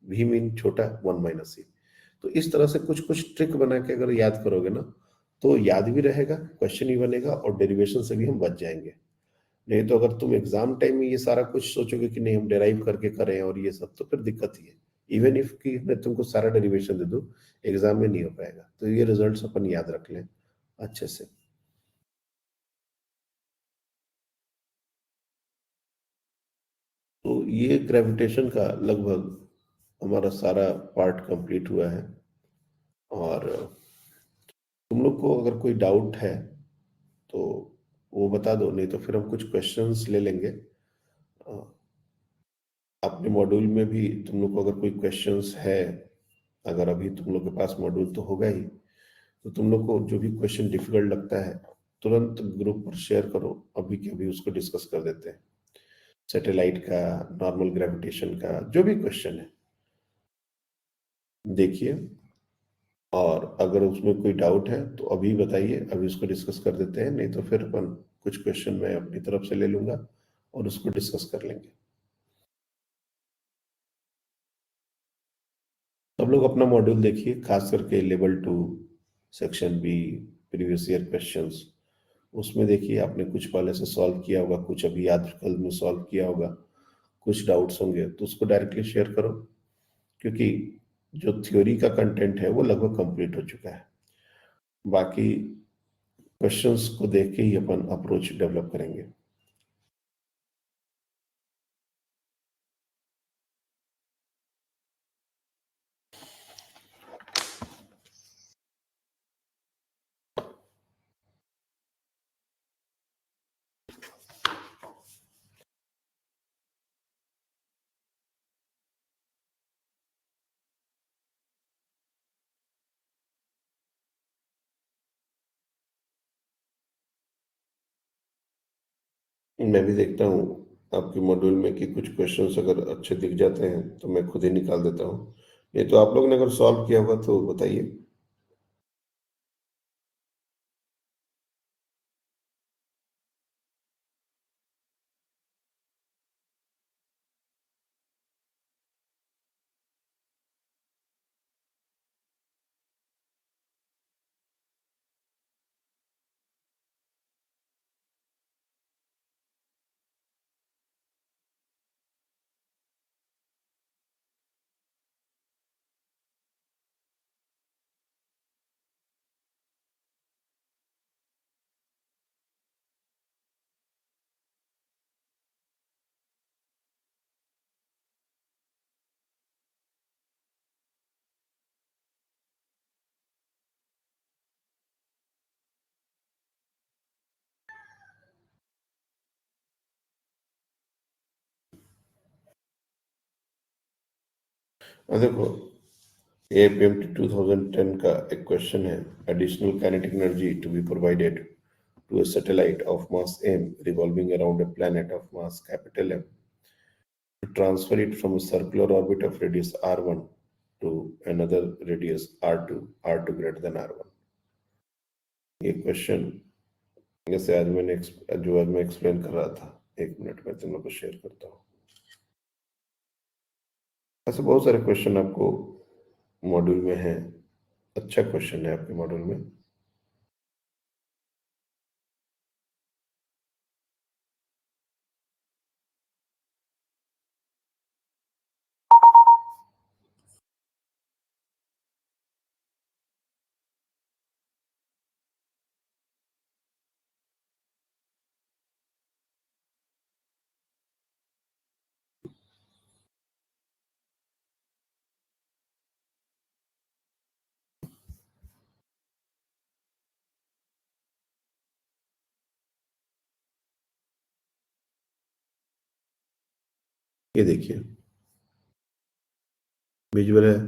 Vmin छोटा 1 - e। तो इस तरह से कुछ कुछ ट्रिक बना के अगर याद करोगे ना तो याद भी रहेगा, क्वेश्चन ही बनेगा, और डेरिवेशन से भी हम बच जाएंगे। नहीं तो अगर तुम एग्जाम टाइम में ये सारा कुछ सोचोगे कि नहीं हम डेराइव करके करें और ये सब, तो फिर दिक्कत ही है। इवन इफ कि मैं तुमको सारा डेरिवेशन दे दूं, एग्जाम में नहीं हो पाएगा। तो ये रिजल्ट्स अपन याद रख लें अच्छे से। तो ये ग्रेविटेशन का लगभग हमारा सारा पार्ट कंप्लीट हुआ है। और तुम लोग को अगर कोई डाउट है तो वो बता दो, नहीं तो फिर हम कुछ क्वेश्चंस ले लेंगे। अपने मॉड्यूल में भी तुम लोग को अगर कोई क्वेश्चंस है, अगर अभी तुम लोग के पास मॉड्यूल तो होगा ही, तो तुम लोग को जो भी क्वेश्चन डिफिकल्ट लगता है तुरंत ग्रुप पर शेयर करो, अभी के अभी उसको डिस्कस कर देते हैं। सैटेलाइट का, नॉर्मल ग्रेविटेशन का, जो भी क्वेश्चन है देखिए, और अगर उसमें कोई डाउट है तो अभी बताइए, अभी उसको डिस्कस कर देते हैं। नहीं तो फिर अपन कुछ क्वेश्चन मैं अपनी तरफ से ले लूंगा और उसको डिस्कस कर लेंगे। सब लोग अपना मॉड्यूल देखिए, खास करके level 2 section B previous year questions. उसमें देखिए आपने कुछ पहले से सॉल्व किया होगा, कुछ अभी याद कल में सॉल्व किया होगा, कुछ डाउट्स होंगे तो उसको डायरेक्टली शेयर करो, क्योंकि जो थ्योरी का कंटेंट है वो लगभग कंप्लीट हो चुका है। बाकी क्वेश्चंस को देख के ही अपन अप्रोच डेवलप करेंगे। मैं भी देखता हूँ आपके मॉड्यूल में कि कुछ क्वेश्चंस अगर अच्छे दिख जाते हैं तो मैं खुद ही निकाल देता हूँ। नहीं तो आप लोग ने अगर सॉल्व किया होगा तो बताइए। देखो, APMT 2010 का एक क्वेश्चन है, additional kinetic energy to be provided to a satellite of mass m revolving around a planet of mass capital M to transfer it from a circular orbit of radius r1 to another radius r2 greater than r1। ये question जैसे आज मैं explain कर रहा था, 1 minute में तुम लोग को शेयर करता हूँ। ऐसे बहुत सारे क्वेश्चन आपको मॉड्यूल में है, अच्छा क्वेश्चन है आपके मॉड्यूल में। ये देखिए विजुअल है।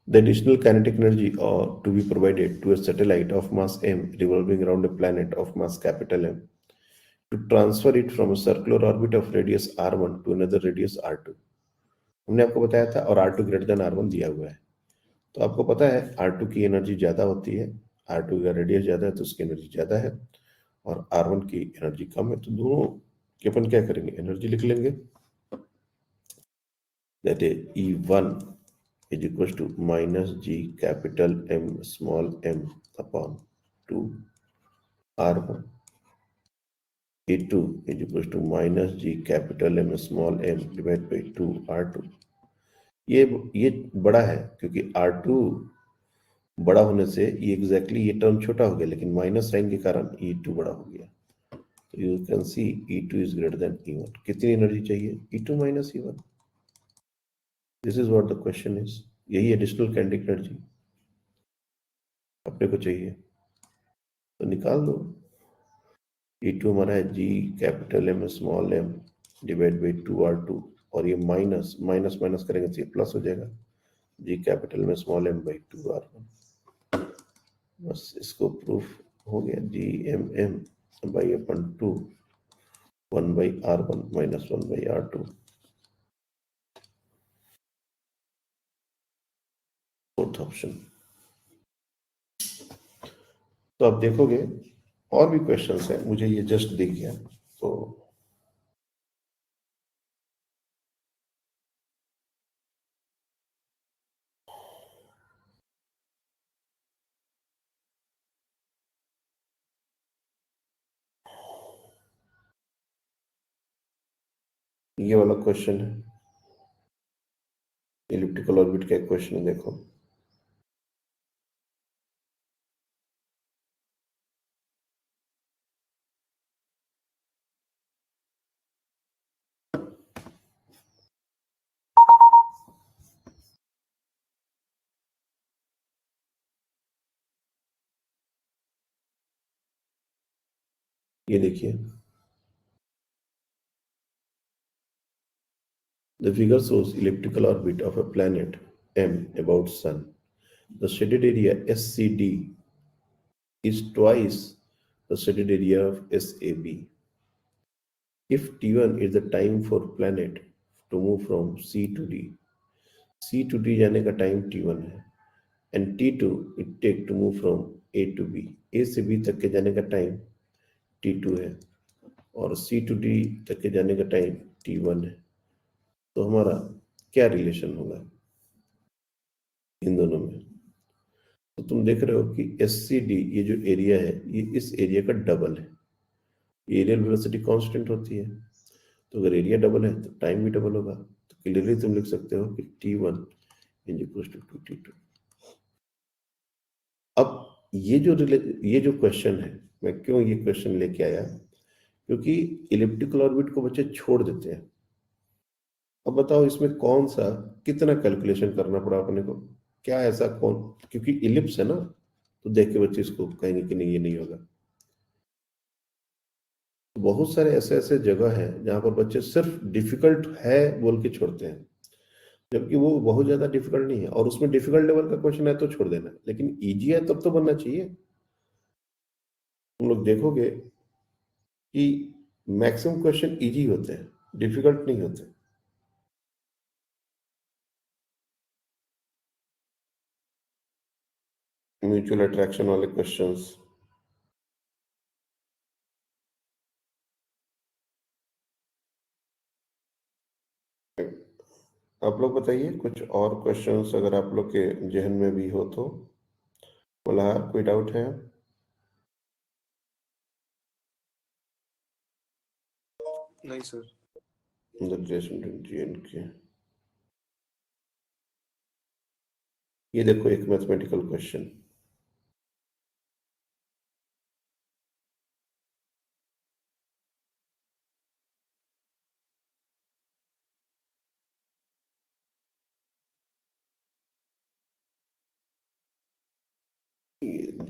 The additional kinetic energy or to be provided to a satellite of mass m revolving around a planet of mass capital M to transfer it from a circular orbit of radius r1 to another radius r2। हमने आपको बताया था, और r2 greater than r1 दिया हुआ है। तो आपको पता है r2 की एनर्जी ज्यादा होती है, r2 का रेडियस ज्यादा है तो उसकी एनर्जी ज्यादा है, और r1 की एनर्जी कम है। तो दोनों के अपन क्या करेंगे, एनर्जी लिख लेंगे। That is E1 is equals to minus g capital M small m upon 2 r1 a2 is equals to minus g capital M small m divided by 2 r2। ये बड़ा है क्योंकि r2 बड़ा होने से ये एग्जैक्टली ये टर्म छोटा हो गया, लेकिन माइनस साइन के कारण E2 बड़ा हो गया। तो you can see E2 is greater than E1। कितनी एनर्जी चाहिए? E2 minus E1। This is what the question is. यही एडिशनल काइनेटिक एनर्जी अपने को चाहिए, तो निकाल दो। E2 हमारा है G capital M small m divide by 2r2, और ये माइनस माइनस माइनस करेंगे तो ये प्लस हो जाएगा, G कैपिटल में स्मॉल m बाई 2r1। बस इसको प्रूफ हो गया। G M M by upon 2 1 by r1 minus 1 by r2। Fourth option. तो आप देखोगे और भी क्वेश्चंस हैं, मुझे ये जस्ट दिख गया तो ये वाला क्वेश्चन है, इलिप्टिकल ऑर्बिट का क्वेश्चन है, देखो। ये देखिए, the figure shows elliptical orbit of a planet M about Sun. The shaded area SCD is twice the shaded area of SAB. If T1 is the time for planet to move from C to D, C to D जाने का time T1 है, and T2 it take to move from A to B, A से B तक के जाने का time T2 है, और C to D तक के जाने का टाइम T1 है। तो हमारा क्या रिलेशन होगा इन दोनों में? तो तुम देख रहे हो कि SCD ये जो एरिया है ये इस एरिया का डबल है। एरियल वेलोसिटी कांस्टेंट होती है, तो अगर एरिया डबल है तो टाइम भी डबल होगा। तो क्लियरली तुम लिख सकते हो कि T1 is equal to T2। अब ये जो क्वेश्चन है, मैं क्यों ये क्वेश्चन लेके आया, क्योंकि इलिप्टिकल ऑर्बिट को बच्चे छोड़ देते हैं। अब बताओ इसमें कौन सा कितना कैलकुलेशन करना पड़ा अपने को, क्या ऐसा कौन, क्योंकि इलिप्स है ना, तो देख के बच्चे इसको कहेंगे कि नहीं ये नहीं होगा। बहुत सारे ऐसे ऐसे जगह है जहां पर बच्चे सिर्फ डिफिकल्ट है बोल के छोड़ते हैं, जबकि वो बहुत ज्यादा डिफिकल्ट नहीं है, और उसमें डिफिकल्ट लेवल का क्वेश्चन है तो छोड़ देना, लेकिन इजी है तब तो बनना चाहिए। तुम लोग देखोगे कि मैक्सिमम क्वेश्चन इजी होते हैं, डिफिकल्ट नहीं होते। म्यूचुअल अट्रैक्शन वाले क्वेश्चंस, आप लोग बताइए कुछ और क्वेश्चंस अगर आप लोग के जहन में भी हो तो। मल्हार, कोई डाउट है? नहीं सर। ये देखो एक मैथमेटिकल क्वेश्चन,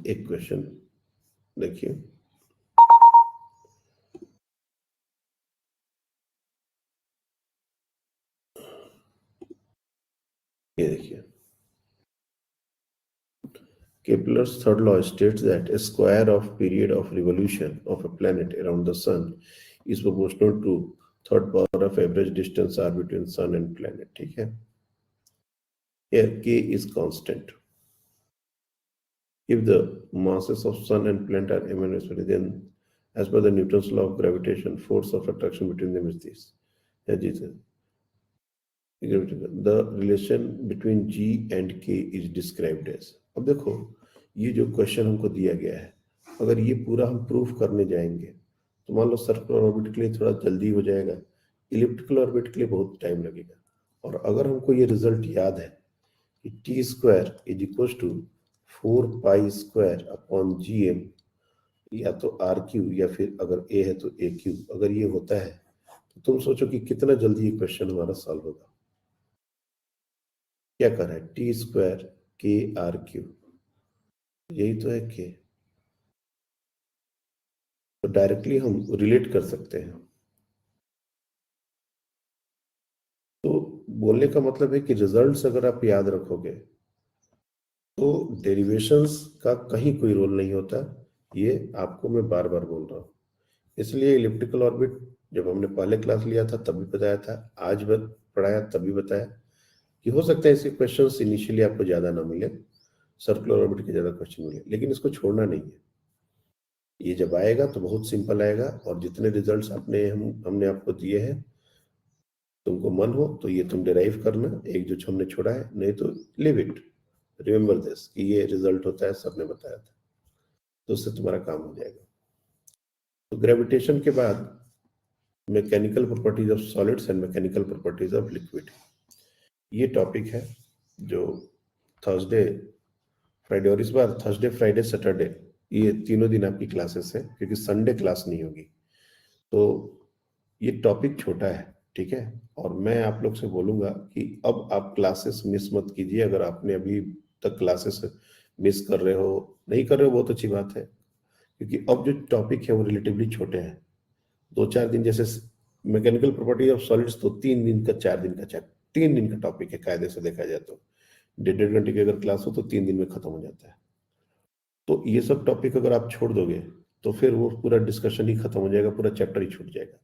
एक क्वेश्चन देखिए। ये देखिए, Kepler's third law states that a square of period of revolution of a planet around the sun is proportional to third power of average distance r between sun and planet। ठीक है, here k is constant। If the masses of sun and planet are eminently, then as per the Newton's law of gravitation, force of attraction between them is this। The relation between G and K is described as। अब देखो ये जो question हमको दिया गया है, अगर ये पूरा हम प्रूफ करने जाएंगे तो मान लो सर्कुलर ऑर्बिट के लिए थोड़ा जल्दी हो जाएगा, इलिप्टिकल ऑर्बिट के लिए बहुत टाइम लगेगा। और अगर हमको ये रिजल्ट याद है कि T square is equal to 4 pi square upon G M, या तो आर क्यू या फिर अगर ए है तो ए क्यू, अगर ये होता है तो तुम सोचो कि कितना जल्दी ये क्वेश्चन हमारा सॉल्व होगा। क्या कर रहा है, टी स्क्वायर के आर क्यू, यही तो है के, तो डायरेक्टली हम रिलेट कर सकते हैं। तो बोलने का मतलब है कि रिजल्ट्स अगर आप याद रखोगे तो डेरिवेशंस का कहीं कोई रोल नहीं होता, ये आपको मैं बार बार बोल रहा हूँ। इसलिए इलिप्टिकल ऑर्बिट जब हमने पहले क्लास लिया था तभी बताया था, आज पढ़ाया तभी बताया कि हो सकता है ऐसे क्वेश्चंस इनिशियली आपको ज्यादा ना मिले, सर्कुलर ऑर्बिट के ज्यादा क्वेश्चन मिले, लेकिन इसको छोड़ना नहीं है। ये जब आएगा तो बहुत सिंपल आएगा, और जितने रिजल्ट्स हमने आपको दिए हैं, तुमको मन हो तो ये तुम डिराइव करना, एक जो हमने छोड़ा है, नहीं तो लिव इट, रिमेंबर दिस कि ये रिजल्ट होता है, सबने बताया था, तो उससे तुम्हारा काम हो जाएगा। तो ग्रेविटेशन के बाद mechanical properties of solids and mechanical properties of liquid, ये टॉपिक है जो थर्सडे फ्राइडे, और इस बार थर्सडे फ्राइडे सैटरडे ये तीनों दिन आपकी क्लासेस है, क्योंकि संडे क्लास नहीं होगी। तो ये टॉपिक छोटा है, ठीक है, और मैं आप लोग से बोलूंगा कि अब आप क्लासेस मिस मत कीजिए। अगर आपने अभी तक क्लासेस मिस कर रहे हो, नहीं कर रहे हो, बहुत अच्छी बात है, क्योंकि अब जो टॉपिक है वो रिलेटिवली छोटे हैं। 2-4 दिन, जैसे मैकेनिकल प्रॉपर्टी ऑफ सॉलिड्स तो 3 दिन का 4 दिन का 3 दिन का टॉपिक है, कायदे से देखा जाए तो 1.5 घंटे की अगर क्लास हो तो 3 दिन में खत्म हो जाता है। तो ये सब टॉपिक अगर आप छोड़ दोगे तो फिर वो पूरा डिस्कशन ही खत्म हो जाएगा, पूरा चैप्टर ही छूट जाएगा।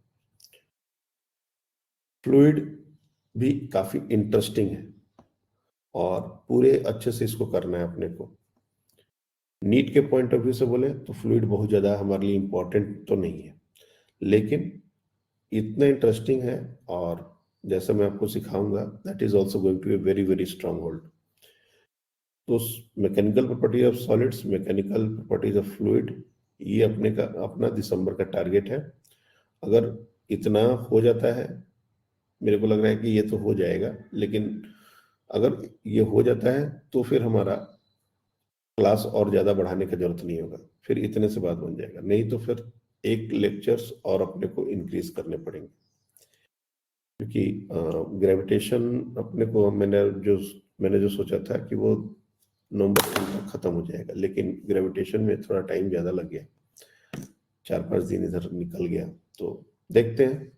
फ्लूइड भी काफी इंटरेस्टिंग है और पूरे अच्छे से इसको करना है अपने को। नीट के पॉइंट ऑफ व्यू से बोले तो फ्लूइड बहुत ज्यादा हमारे लिए इंपॉर्टेंट तो नहीं है, लेकिन इतना इंटरेस्टिंग है, और जैसा मैं आपको सिखाऊंगा that is also going to a very very strong hold. तो mechanical property of solids, mechanical properties of fluid, ये अपना दिसंबर का टारगेट है। अगर इतना हो जाता है, मेरे को लग रहा है कि ये तो हो जाएगा, लेकिन अगर ये हो जाता है तो फिर हमारा क्लास और ज्यादा बढ़ाने की जरूरत नहीं होगा, फिर इतने से बात बन जाएगा, नहीं तो फिर एक लेक्चर्स और अपने को इंक्रीज करने पड़ेंगे, क्योंकि ग्रेविटेशन अपने को मैंने जो सोचा था कि वो नवंबर तक खत्म हो जाएगा, लेकिन ग्रेविटेशन में थोड़ा टाइम ज्यादा लग गया, 4-5 दिन इधर निकल गया, तो देखते हैं।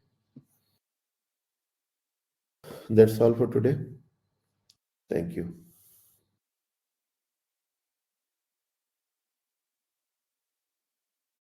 That's all for today, thank you.